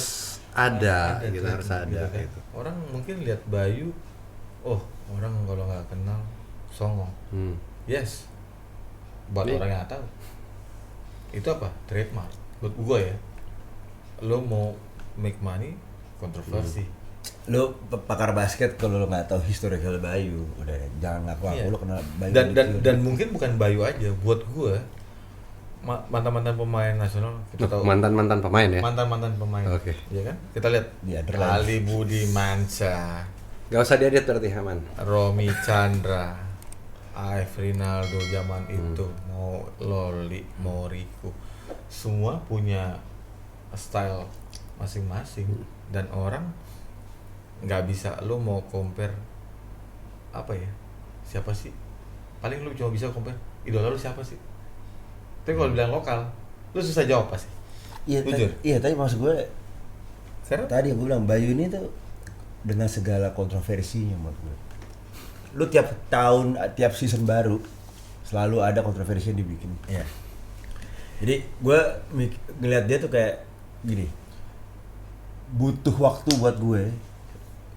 ada gitu, kan, harus ada kan. gitu. Orang mungkin lihat Bayu, orang kalau nggak kenal songong. Yes. Buat Ini- orang yang nggak tahu. itu apa? Trademark. Buat gua ya. Lo mau make money, kontroversi. Lu pakar basket, kalau lu nggak tahu historical Bayu, udah jangan ngaku Iya. lu kenal Bayu. Dan mungkin bukan Bayu aja, buat gua mantan-mantan pemain nasional kita tahu. Mantan pemain ya. Mantan pemain. Oke. Iya kan? Kita lihat Di underline. Ali Budi Mansyah, Gak usah diedit berarti aman. Romy Chandra, AF Rinaldo zaman itu, mau Loli, mau Riku, semua punya style masing-masing dan orang nggak bisa lo mau compare apa ya, siapa sih paling lu cuma bisa compare idola lu siapa sih, tapi kalau bilang lokal lu susah jawab pasti. Iya, Jujur. tapi maksud gue Karena tadi gue bilang Bayu ini tuh dengan segala kontroversinya menurut gue. Lu tiap tahun, tiap season baru selalu ada kontroversi yang dibikin. Iya. Jadi gue ngeliat dia tuh kayak gini, butuh waktu buat gue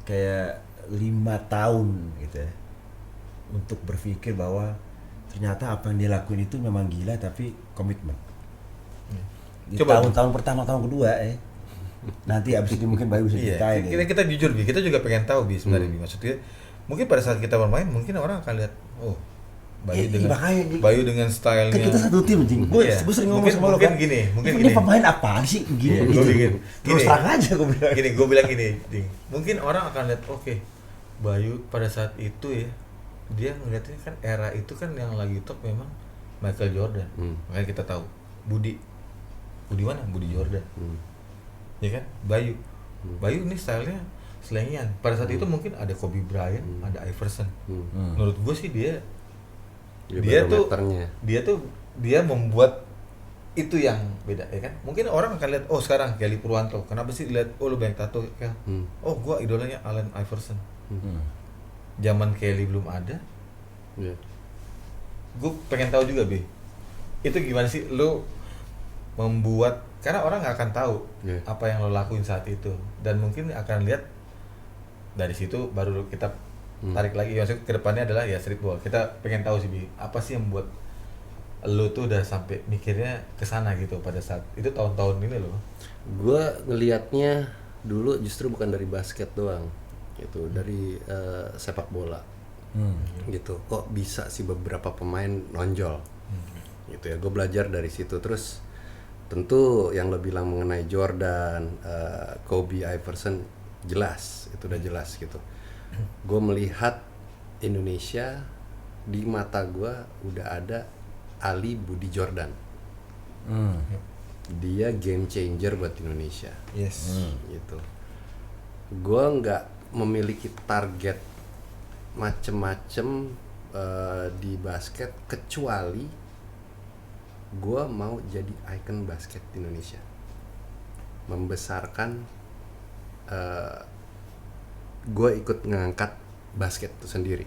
kayak 5 tahun gitu ya untuk berpikir bahwa ternyata apa yang dia lakuin itu memang gila tapi komitmen. Di Coba. tahun pertama, tahun kedua nanti abis ini mungkin Bayu bisa Iya, ceritain kita jujur Bi, kita juga pengen tahu Bi sebenarnya Bi. Maksudnya mungkin pada saat kita bermain mungkin orang akan lihat, oh Bayu Iya, dengan makanya, Bi. Bayu dengan stylenya. kan kita satu tim anjing. Gue Iya. sering ngomong Mungkin- sama lo mungkin kan. gini, mungkin ini gini. pemain apaan sih gini Iya, gitu. gua bikin. Terus Gini. terang aja gue bilang. Gini, gue bilang gini, Ding. Mungkin orang akan lihat, oke, Bayu pada saat itu ya, dia ngeliatnya kan era itu kan yang lagi top memang Michael Jordan. Makanya kita tahu Budi mana? Budi Jordan. Ya kan? Bayu ini stylenya slangian. Pada saat itu mungkin ada Kobe Bryant, ada Iverson. Menurut gue sih dia Barometernya. dia membuat itu yang beda ya kan. Mungkin orang akan lihat, oh sekarang Kelly Purwanto, kenapa sih lihat, oh lu banyak tato Kel. Oh gua idolanya Allen Iverson. Zaman Kelly belum ada, Iya. gue pengen tahu juga Be, itu gimana sih lu membuat, karena orang nggak akan tahu Iya. apa yang lo lakuin saat itu, dan mungkin akan lihat dari situ baru kita tarik lagi. Maksudnya kedepannya adalah ya streetball. Kita pengen tahu sih Bi, apa sih yang buat lo tuh udah sampai mikirnya ke sana gitu pada saat itu, tahun-tahun ini loh. Gue ngelihatnya dulu justru bukan dari basket doang, gitu, dari sepak bola, gitu. Kok bisa sih beberapa pemain nonjol, gitu ya. Gue belajar dari situ. Terus tentu yang lo bilang mengenai Jordan, Kobe, Iverson, jelas, itu udah jelas gitu. Gue melihat Indonesia, di mata gue udah ada Ali Budi Jordan. Dia game changer buat Indonesia. Yes. Gitu. Gue nggak memiliki target macem-macem di basket, kecuali gue mau jadi ikon basket di Indonesia, membesarkan. Gue ikut ngangkat basket itu sendiri.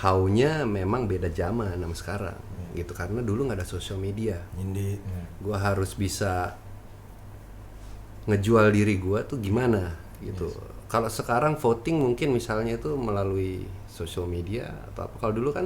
How-nya memang beda zaman sama sekarang, gitu, karena dulu nggak ada sosial media. Indi. Gue harus bisa ngejual diri gue tuh gimana gitu. Kalau sekarang voting mungkin misalnya itu melalui sosial media atau apa. Kalau dulu kan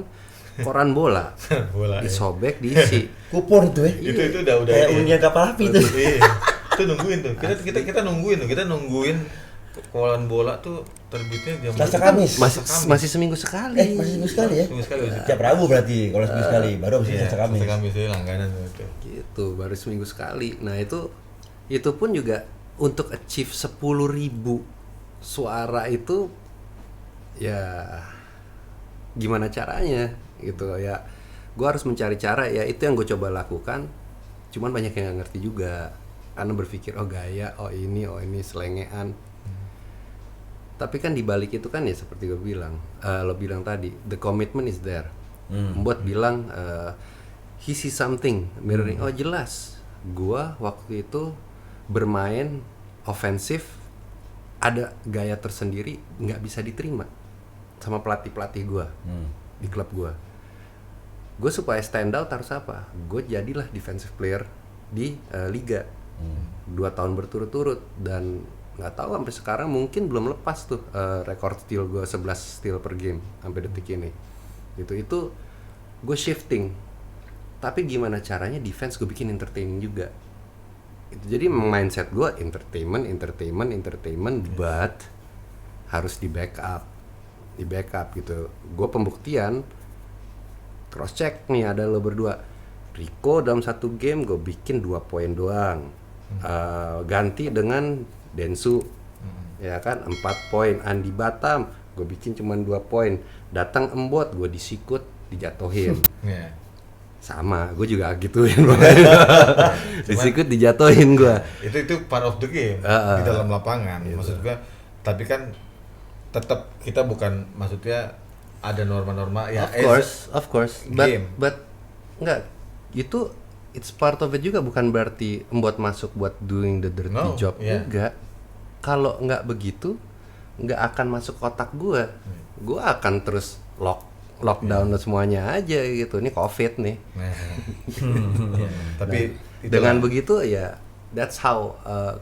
koran bola, Bola. disobek, diisi. Kupon tuh ya. Itu udah Kayak ini. unyian kapal api tuh. Iya. Itu nungguin tuh. Kita nungguin koran bola tuh terbitnya jam Selasa Kamis. Masih seminggu sekali. Masih seminggu sekali ya? Seminggu sekali. Tiap Rabu berarti kalau seminggu sekali, baru habis Iya, Selasa Kamis. Selasa Kamis itu langganan tuh. Gitu, baru seminggu sekali. Nah itu pun juga untuk achieve 10.000 suara itu ya gimana caranya gitu ya. Gue harus mencari cara, ya itu yang gue coba lakukan. Cuman banyak yang gak ngerti juga, karena berpikir oh gaya, oh ini selengean. Tapi kan dibalik itu kan ya seperti gue bilang, lo bilang tadi, the commitment is there. Buat bilang he see something mirroring. Oh jelas, gue waktu itu bermain ofensif, ada gaya tersendiri, nggak bisa diterima sama pelatih gue di klub gue. Gue supaya stand out harus apa? Gue jadilah defensive player di liga 2 tahun berturut-turut, dan nggak tahu sampai sekarang mungkin belum lepas tuh rekor steal gue, 11 steal per game sampai detik ini. Itu gue shifting Tapi gimana caranya defense gue bikin entertaining juga. Jadi mindset gue entertainment, but harus di backup gitu. Gue pembuktian cross check nih, ada lo berdua. Rico dalam satu game gue bikin 2 poin doang. Ganti dengan Densu, ya kan 4 poin. Andi Batam gue bikin cuma 2 poin. Datang Embot gue disikut, dijatuhin. Sama, gue juga gituin. Disikut, dijatuhin gue. Itu part of the game di dalam lapangan. Gitu. Maksud gue, tapi kan tetap kita bukan, maksudnya ada norma-norma ya. Of course. But enggak, itu it's part of it juga, bukan berarti Embot masuk buat doing the dirty job. Enggak. Kalau enggak begitu, enggak akan masuk kotak gue. Gue akan terus lockdown semuanya aja gitu. Ini COVID nih. Tapi dengan begitu ya, that's how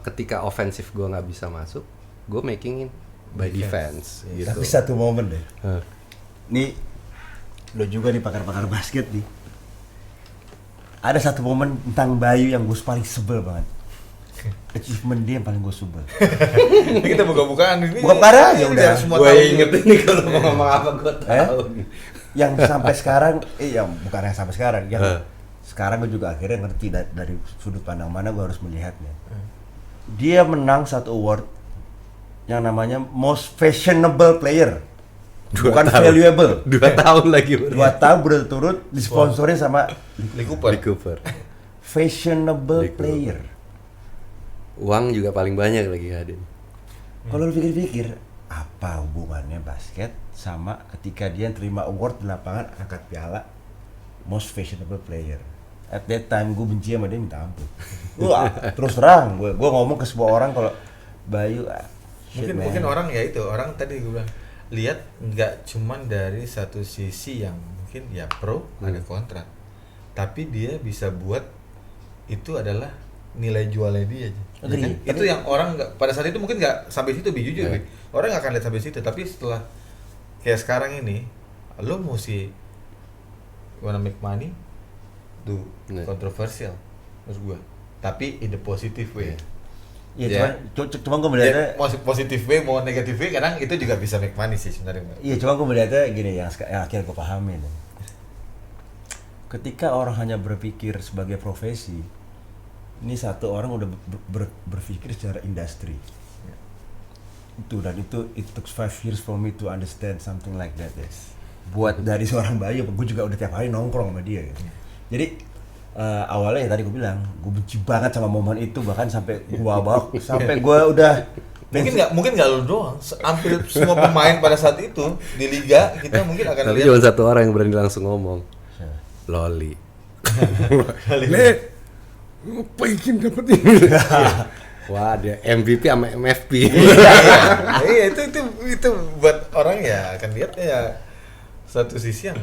ketika offensive gue nggak bisa masuk, gue making it by defense gitu. Tapi satu momen deh. Nih, lo juga nih pakar-pakar basket nih. Ada satu momen tentang Bayu yang gue paling sebel banget. Achievement dia yang paling gue sebel. Ini kita buka-bukaan ini. Bukan parah ya udah. Gue inget ini kalau mau ngomong apa gue tahu. Yang sampai sekarang, yang bukan yang sampai sekarang, yang sekarang gue juga akhirnya ngerti dari sudut pandang mana gue harus melihatnya. Dia menang satu award yang namanya Most Fashionable Player, bukan valuable. 2 tahun lagi. 2 tahun berturut disponsorin sama Lee Cooper. Fashionable Player. Uang juga paling banyak lagi Hadin. Kalau lu pikir-pikir, apa hubungannya basket sama ketika dia terima award di lapangan angkat piala Most Fashionable Player? At that time gue benci sama dia minta ampun. Wah, terus terang gue ngomong ke sebuah orang kalau Bayu mungkin orang ya itu, orang tadi gue bilang lihat nggak cuman dari satu sisi yang mungkin ya pro ada kontrak, tapi dia bisa buat itu adalah nilai jualnya dia aja. Ya kan? Itu yang orang nggak pada saat itu mungkin nggak sampai situ, jujur orang nggak akan lihat sampai situ, tapi setelah kayak sekarang ini lo mesti wanna make money tuh kontroversial menurut gua, tapi in the positive way. Iya, cuma gue melihatnya mau positif way mau negatif way, kadang itu juga bisa make money sih sebenarnya. Iya, cuma gue melihatnya gini, yang akhirnya gue pahamin. Ketika orang hanya berpikir sebagai profesi, ini satu orang udah berpikir secara industri. Itu it took 5 years for me to understand something like that. Buat dari seorang Bayu, gue juga udah tiap hari nongkrong sama dia. Gitu. Jadi awalnya ya tadi gue bilang, gue benci banget sama momen itu, bahkan sampai gue udah mungkin nggak lu doang, hampir semua pemain pada saat itu di liga kita mungkin akan tapi cuma satu orang yang berani langsung ngomong, Loli. Apa yang dapat ini? Wah, dia MVP sama MFP. Iya, itu buat orang ya akan lihat ya satu sisi yang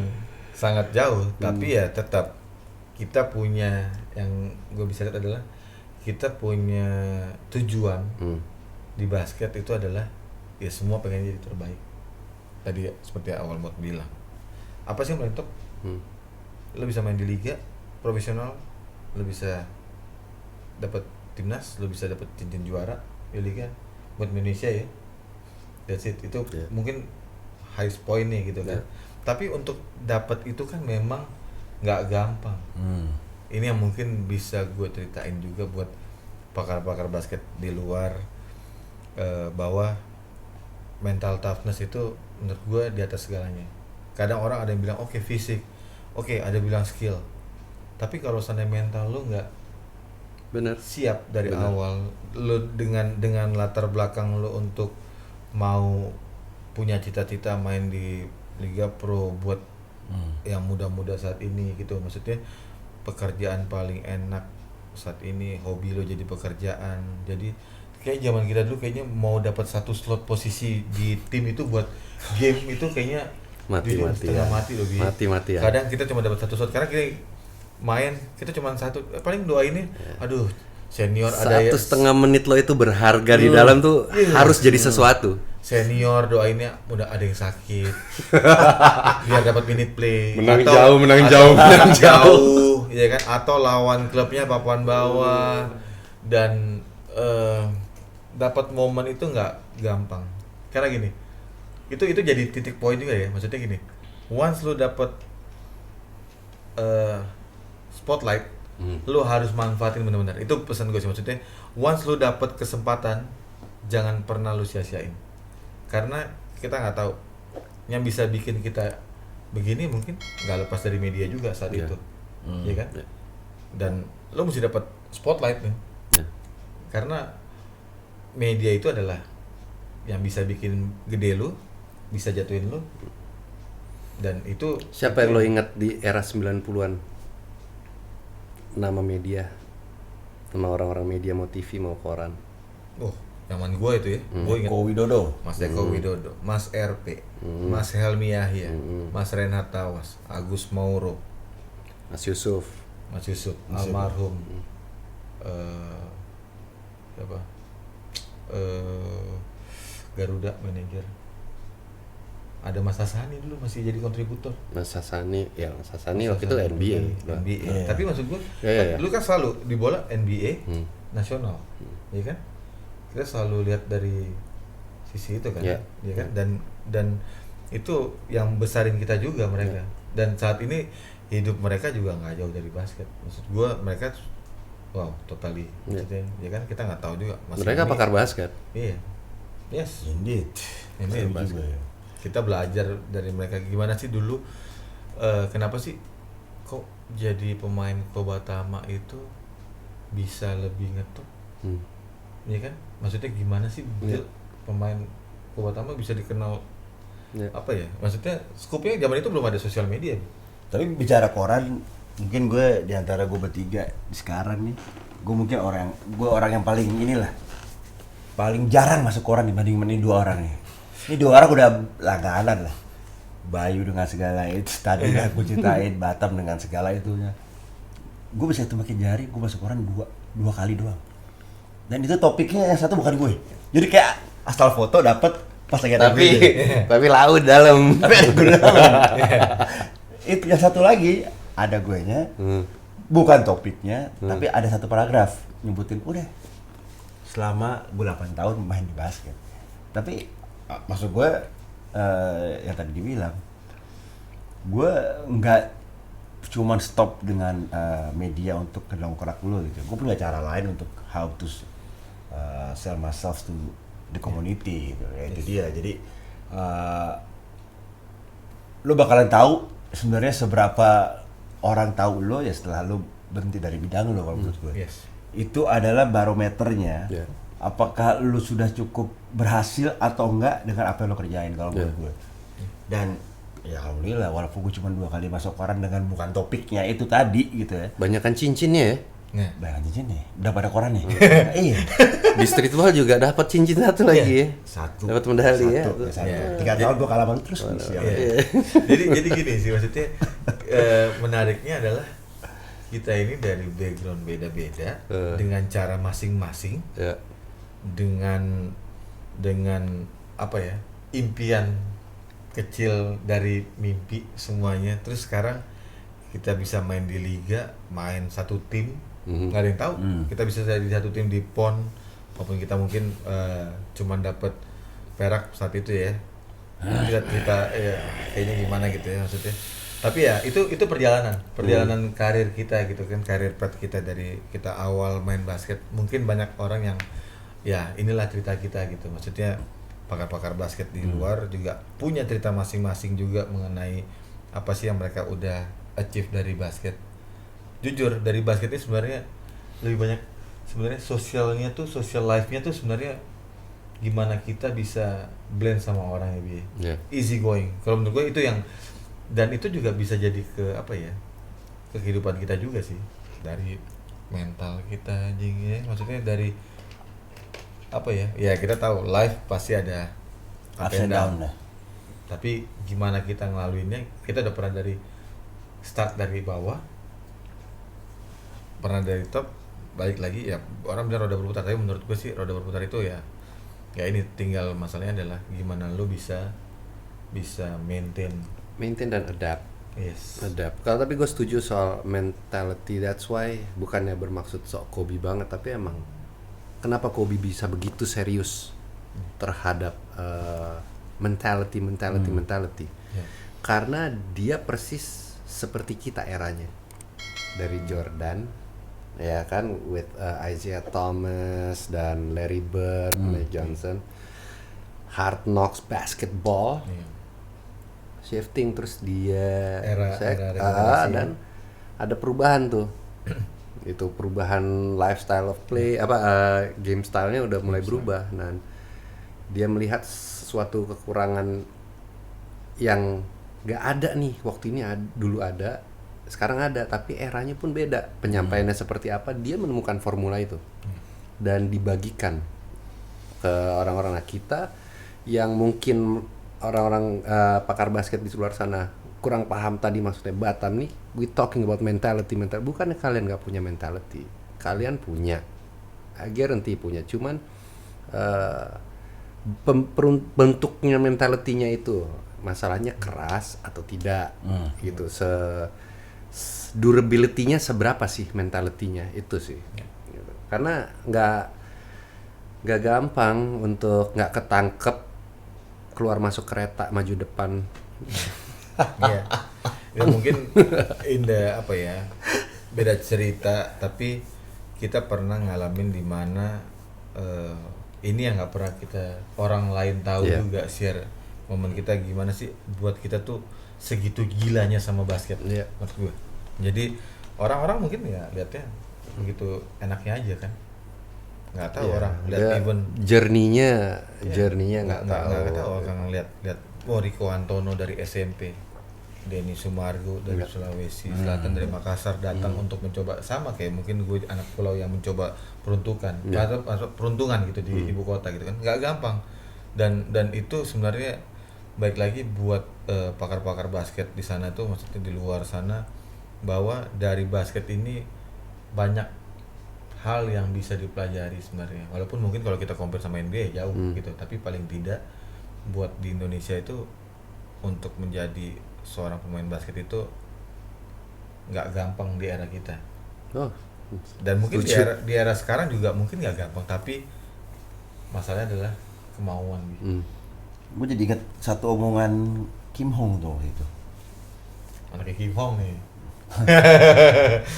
sangat jauh, tapi ya tetap kita punya, yang gue bisa lihat adalah kita punya tujuan di basket itu adalah ya semua pengen jadi terbaik. Tadi seperti awal mau bilang, apa sih yang paling top? Lo bisa main di liga profesional, lo bisa dapat timnas, lo bisa dapat cincin juara di liga buat Indonesia ya. That's it. Itu mungkin highest point nih gitu kan. Tapi untuk dapat itu kan memang nggak gampang. Ini yang mungkin bisa gue ceritain juga buat pakar-pakar basket di luar, bahwa mental toughness itu menurut gue di atas segalanya. Kadang orang ada yang bilang oke, fisik, oke, ada bilang skill, tapi kalau seandainya mental lo nggak siap dari awal, lo dengan latar belakang lo untuk mau punya cita-cita main di Liga Pro buat yang muda-muda saat ini gitu, maksudnya pekerjaan paling enak saat ini, hobi lo jadi pekerjaan. Jadi kayak zaman kita dulu kayaknya mau dapat satu slot posisi di tim itu buat game itu kayaknya setengah mati loh. Mati ya. Kadang kita cuma dapat satu slot, karena kita main kita cuma satu, paling doainnya aduh senior ada ya 1,5 menit lo itu berharga di dalam tuh, harus jadi sesuatu. Senior doainnya udah ada yang sakit biar dapat minute play, menang atau jauh ya kan, atau lawan klubnya papan bawah, dan dapat momen itu nggak gampang. Karena gini, itu jadi titik poin juga ya, maksudnya gini, once lu dapat spotlight, lu harus manfaatin benar-benar. Itu pesan gue sih, maksudnya once lu dapat kesempatan, jangan pernah lu sia-siain, karena kita nggak tahu yang bisa bikin kita begini mungkin nggak lepas dari media juga saat Iya. itu, ya kan? Iya. Dan lu mesti dapat spotlight nih, Iya. karena media itu adalah yang bisa bikin gede lu, bisa jatuhin lu, dan itu Siapa yang lo ingat di era 90-an? Nama media. Nama orang-orang media, mau TV mau koran. oh zaman gua itu ya, gua ingat Eko Widodo. Mas Eko Widodo, Mas RP, Mas Helmi Yahya, Mas Renhat Tawas, Agus Mauro, Mas Yusuf. Mas Yusuf, almarhum, siapa? Garuda manajer. Ada Mas Hasani dulu masih jadi kontributor. Mas Hasani, ya Mas Hasani Mas waktu itu Hasani NBA. NBA. Iya. Tapi maksud gue, Iya. lu kan selalu di bola NBA Hmm. nasional, ya kan? Kita selalu lihat dari sisi itu kan, Iya. ya kan? Dan itu yang besarin kita juga mereka. Dan saat ini hidup mereka juga nggak jauh dari basket. Maksud gue mereka, wow, totally. Maksudnya, ya kan? Kita nggak tahu juga. Mas Mereka Helmi- pakar basket. Iya. Yes. Indeed. Ini Juga ya. kita belajar dari mereka gimana sih dulu, kenapa sih kok jadi pemain Kobatama itu bisa lebih ngetop, ya kan? Maksudnya gimana sih Iya. pemain Kobatama bisa dikenal Iya. apa ya? Maksudnya skupnya zaman itu belum ada sosial media. Tapi bicara koran, mungkin gue di antara gue bertiga sekarang nih, gue mungkin orang yang paling inilah, paling jarang masuk koran dibanding ini dua orang nih. Ini dua orang udah langganan lah. Bayu dengan segala itu, tadi udah gue ceritain, Batam dengan segala itunya. Gue bisa hitung pakai jari, gue masuk koran dua kali doang. Dan itu topiknya yang satu bukan gue. Jadi kayak asal foto dapat pas lagi ada video. Tapi laut dalam. Tapi ada gue dalam. Itu yang satu lagi ada gue nya, bukan topiknya, tapi ada satu paragraf nyebutin udah selama gue 8 tahun main di basket. Tapi maksud gue yang tadi dibilang, gue nggak cuman stop dengan media untuk kedongkrak dulu gitu. Gue punya cara lain untuk how to sell myself to the community gitu. Ya, itu dia. Jadi lo bakalan tahu sebenarnya seberapa orang tahu lo ya setelah lo berhenti dari bidang lo, kalau menurut gue. Yes. Itu adalah barometernya. Yeah. Apakah lu sudah cukup berhasil atau enggak dengan apa yang lo kerjain, kalau menurut gue. Dan ya alhamdulillah, walaupun gue cuma 2 kali masuk koran dengan bukan topiknya itu tadi gitu ya. Banyakan cincinnya ya. Nah, Banyak cincin nih, udah pada koran nih. Iya. Di streetball juga dapat cincin satu lagi ya. Satu. Dapat medali ya. Satu. Iya. 3 tahun gue kalah sama lu terus siapa? iya. jadi gini sih maksudnya, menariknya adalah kita ini dari background beda-beda, dengan cara masing-masing, Ya. dengan apa ya, impian kecil dari mimpi semuanya. Terus sekarang kita bisa main di liga, main satu tim, nggak ada yang tahu. Kita bisa jadi satu tim di PON, walaupun kita mungkin cuman dapat perak saat itu ya. Kita ya, kayaknya gimana gitu ya maksudnya. Tapi ya itu perjalanan karir kita gitu kan, karir path kita dari kita awal main basket. Mungkin banyak orang yang ya inilah cerita kita gitu, maksudnya pakar-pakar basket di luar juga punya cerita masing-masing juga mengenai apa sih yang mereka udah achieve dari basket. Jujur dari basket ini sebenarnya lebih banyak sebenarnya sosialnya tuh, social life-nya tuh sebenarnya gimana kita bisa blend sama orang ya, Bi. Yeah. Easy going. Kalau menurut gue itu yang, dan itu juga bisa jadi ke apa ya, ke kehidupan kita juga sih, dari mental kita anjing ya, maksudnya dari apa ya, ya kita tahu life pasti ada Ups and down lah. tapi gimana kita ngelaluinnya, kita udah pernah dari start dari bawah, pernah dari top, balik lagi ya. Orang bilang roda berputar, tapi menurut gue sih roda berputar itu ya ini tinggal masalahnya adalah gimana lu bisa maintain Maintain dan adapt. Yes. Adapt. Kalau tapi gue setuju soal mentality. That's why bukannya bermaksud sok Kobe banget, tapi emang kenapa Kobe bisa begitu serius terhadap mentality. Yeah. Karena dia persis seperti kita eranya. Dari Jordan, ya kan, with Isaiah Thomas dan Larry Bird, Magic Johnson, Hard Knocks basketball. Iya. Shifting terus dia Era regenerasi. dan ada perubahan tuh. Itu perubahan lifestyle of play, game stylenya udah mulai berubah. Dan dia melihat sesuatu kekurangan yang gak ada nih waktu ini, dulu ada, sekarang ada, tapi eranya pun beda. Penyampaiannya seperti apa, dia menemukan formula itu dan dibagikan ke orang-orang. Nah, kita yang mungkin orang-orang pakar basket di luar sana kurang paham tadi maksudnya Batam nih, we talking about mentality. Bukannya kalian nggak punya mentality, kalian punya, I guarantee punya, cuman bentuknya mentality-nya itu masalahnya keras atau tidak gitu. Durability-nya seberapa sih mentality-nya itu sih gitu. Karena nggak gampang untuk nggak ketangkep keluar masuk kereta maju depan. Iya. Ya mungkin beda cerita, tapi kita pernah ngalamin di mana ini yang nggak pernah kita orang lain tahu juga, share momen kita gimana sih buat kita tuh segitu gilanya sama basket. Maksud gue. Jadi orang-orang mungkin ya lihatnya begitu enaknya aja kan. Nggak tahu orang lihat even journey-nya nggak tahu orang lihat Rico Antono dari SMP, Denny Sumargo dari Sulawesi Selatan, dari Makassar datang untuk mencoba, sama kayak mungkin gue anak pulau yang mencoba peruntungan gitu di ibu kota gitu kan, nggak gampang. Dan itu sebenarnya baik lagi buat pakar-pakar basket di sana tuh, maksudnya di luar sana, bahwa dari basket ini banyak hal yang bisa dipelajari sebenarnya, walaupun mungkin kalau kita compare sama NBA jauh gitu, tapi paling tidak buat di Indonesia itu untuk menjadi seorang pemain basket itu nggak gampang di era kita. Dan mungkin di era sekarang juga mungkin nggak gampang, tapi masalahnya adalah kemauan gitu. Gue jadi ingat satu omongan Kim Hong tuh itu. Anaknya Kim Hong nih.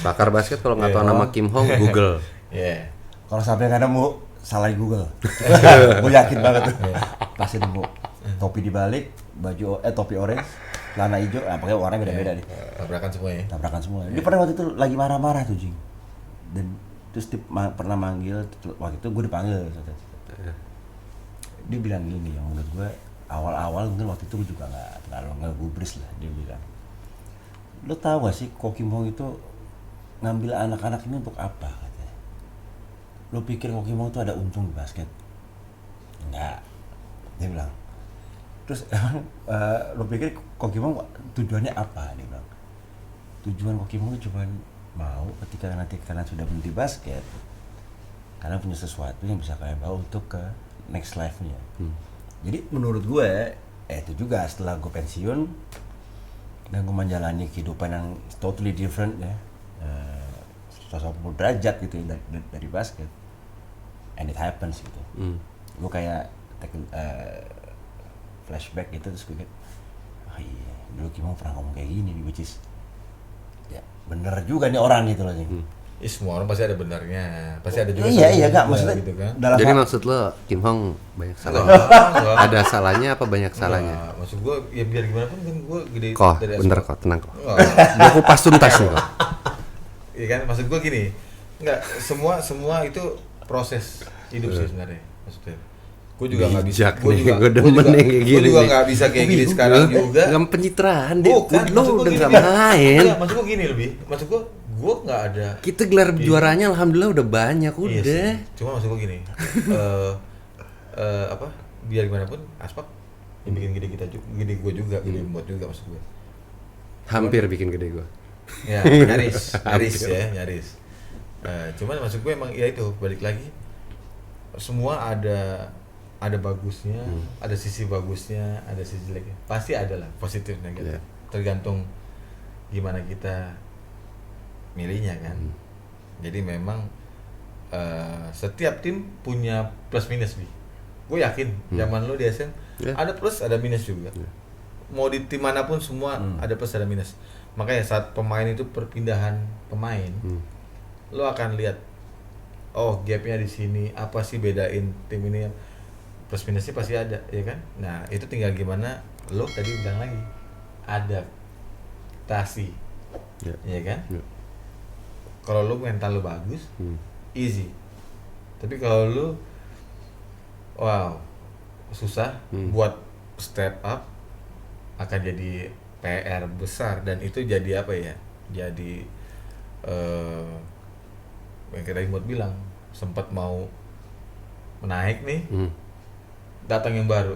Pakar basket kalau nggak tahu nama Kim Hong, Google. Kalau sampai nggak nemu, salah di Google. Gue yakin banget tuh. Pasti nemu. Topi dibalik, topi orange, celana hijau, pokoknya warnanya beda-beda nih. Tabrakan semua. Dia pernah waktu itu lagi marah-marah tuh, Jing. Dan terus dia pernah manggil, waktu itu gue dipanggil. Dia bilang gini, yang menurut gue awal-awal mungkin waktu itu gue juga nggak terlalu ngegubris lah. Dia bilang, lo tau gak sih Ko Kim Hong itu ngambil anak-anak ini untuk apa, katanya. Lo pikir Ko Kim Hong itu ada untung di basket? Enggak, dia bilang. Terus lo pikir Ko Kim Hong tujuannya apa? Dia bilang, tujuan Ko Kim Hong itu cuma mau ketika nanti kalian sudah berhenti basket, kalian punya sesuatu yang bisa kalian bawa untuk ke next life-nya. Jadi menurut gue itu juga setelah gue pensiun dan gue menjalani kehidupan yang totally different ya, 180 derajat gitu ya, dari basket, and it happens gitu. Gue kayak flashback gitu, terus gue kayak, oh iya dulu Kim Hong pernah ngomong kayak gini, which is ya bener juga nih orang gitu loh. Semua orang pasti ada benernya, pasti ada juga iya gak maksudnya gitu kan. Jadi maksud lo Kim Hong banyak salah? Ada salahnya apa banyak salahnya? Maksud gue ya biar gimana pun kan gue gede dari bentar kok, tenang kok. Gue kupas tuntas nih kok. Iya kan, maksud gue gini, nggak semua itu proses hidup sih sebenarnya, maksudnya. Gue juga nggak bisa, gue demen yang kayak gini. Gue juga nggak bisa kayak gini sekarang juga. Gak pencitraan deh, lo udah nggak main. Maksud gue gini maksud gue nggak ada. Kita gelar juaranya alhamdulillah udah banyak, udah. Iya sih. Cuma maksud gue gini, biar gimana pun Aspak yang bikin gede kita juga, gede gue juga, gede buat juga maksud gue. Hampir bikin gede gue. Ya nyaris. Cuman maksud gue emang ya itu balik lagi, semua ada bagusnya, ada sisi bagusnya, ada sisi jeleknya, pasti ada lah positif negatif, tergantung gimana kita milihnya kan. Jadi memang setiap tim punya plus minus Bi. Gue yakin zaman lu di ASEAN ada plus ada minus juga. Mau di tim manapun semua ada plus ada minus. Makanya saat pemain itu perpindahan pemain, lo akan lihat, oh gapnya di sini, apa sih bedain tim ini, plus minusnya pasti ada, ya kan? Nah itu tinggal gimana lo tadi bilang lagi, adaptasi, ya kan? Kalau lo mental lo bagus, easy. Tapi kalau lo, wow, susah buat step up, akan jadi PR besar dan itu jadi apa ya? Jadi yang kita Imut bilang sempat mau menaik nih, datang yang baru.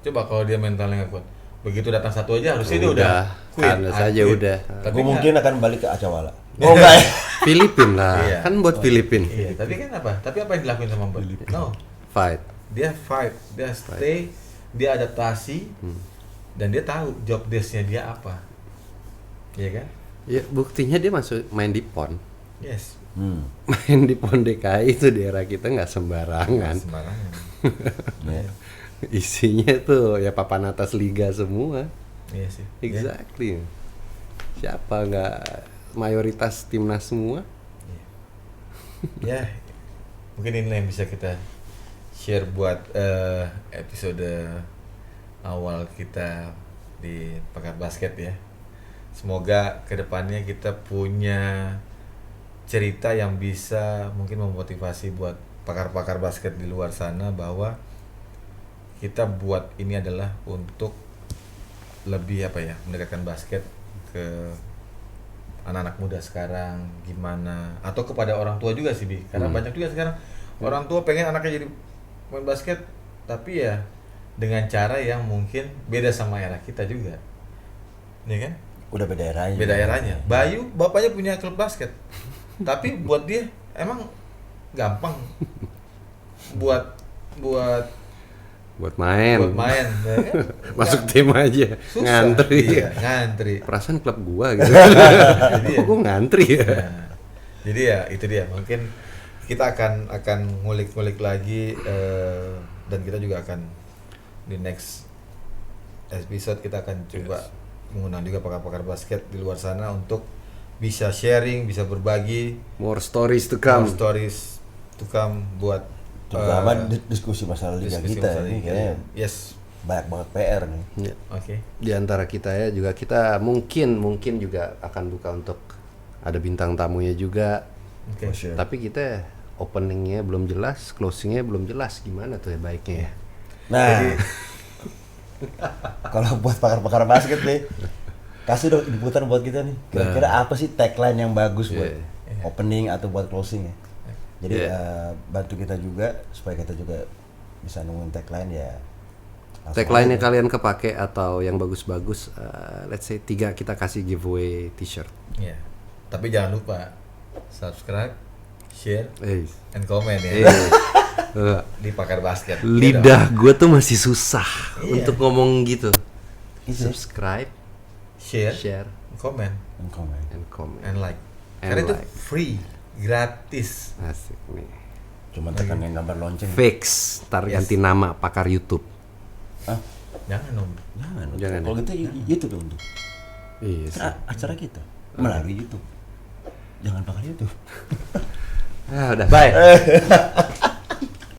Coba kalau dia mentalnya nggak kuat, begitu datang satu aja harusnya dia udah quit. Karena saja quit. udah. Tapi Gue nggak. mungkin akan balik ke Acawala. Oh enggak ya? Filipin lah, Iya. kan buat Filipin. Iya, tapi kan apa? Tapi apa yang dilakuin sama Mbak? No, Fight. dia fight, dia stay, dia adaptasi, dan dia tahu job desk-nya dia apa, iya kan? Ya buktinya dia masuk main di PON. Yes. Main di PON DKI itu di era kita nggak sembarangan. Sembarangan. Ya. Isinya tuh ya papan atas liga semua. Iya sih. Exactly. Siapa nggak mayoritas timnas semua? Ya, mungkin ini yang bisa kita share buat episode awal kita di Pakar Basket ya. Semoga kedepannya kita punya cerita yang bisa mungkin memotivasi buat pakar-pakar basket di luar sana bahwa kita buat ini adalah untuk lebih apa ya, mendekatkan basket ke anak-anak muda sekarang gimana, atau kepada orang tua juga sih Bi, karena banyak juga sekarang orang tua pengen anaknya jadi main basket tapi ya dengan cara yang mungkin beda sama era kita juga, ya kan? Udah beda eranya. Beda eranya. Bayu bapaknya punya klub basket, tapi buat dia emang gampang buat main. ya kan? Masuk tim aja. Susah. Ngantri. Iya, ngantri. Perasaan klub gua gitu. Jadi Kok gua ngantri ya? Nah, jadi ya itu dia, mungkin kita akan ngulik-ngulik lagi dan kita juga akan di next episode kita akan coba mengundang juga pakar-pakar basket di luar sana untuk bisa sharing, bisa berbagi More stories to more come. stories to come buat Terutama diskusi masalah liga diskusi kita masalah ini liga. kayaknya Yes, banyak banget PR nih. Ya. oke. Di antara kita ya juga kita mungkin juga akan buka untuk ada bintang tamunya juga. Oke. For sure. Tapi kita openingnya belum jelas, closingnya belum jelas, gimana tuh ya baiknya ya? Nah, kalau buat pakar-pakar basket nih, kasih dong inputan buat kita nih. Kira-kira apa sih tagline yang bagus buat opening atau buat closing ya? Jadi bantu kita juga supaya kita juga bisa nemuin tagline ya. Tagline-nya kalian kepake atau yang bagus-bagus, let's say 3 kita kasih giveaway t-shirt. Ya. Tapi jangan lupa subscribe, share, Eh, and comment ya di Pakar Basket. lidah gue tuh masih susah Iya. untuk ngomong gitu. Iya. Subscribe, Share, share, comment, Komen. and comment. and like. And Karena itu like. free, gratis. Asik nih. Cuma tekan yang gambar lonceng. Fix, ntar ganti nama pakar YouTube. Ah, Jangan om. jangan. Kalau gitu YouTube dong. Iya sih. Kan acara kita melalui YouTube. Jangan pakai YouTube. Ah, udah, bye.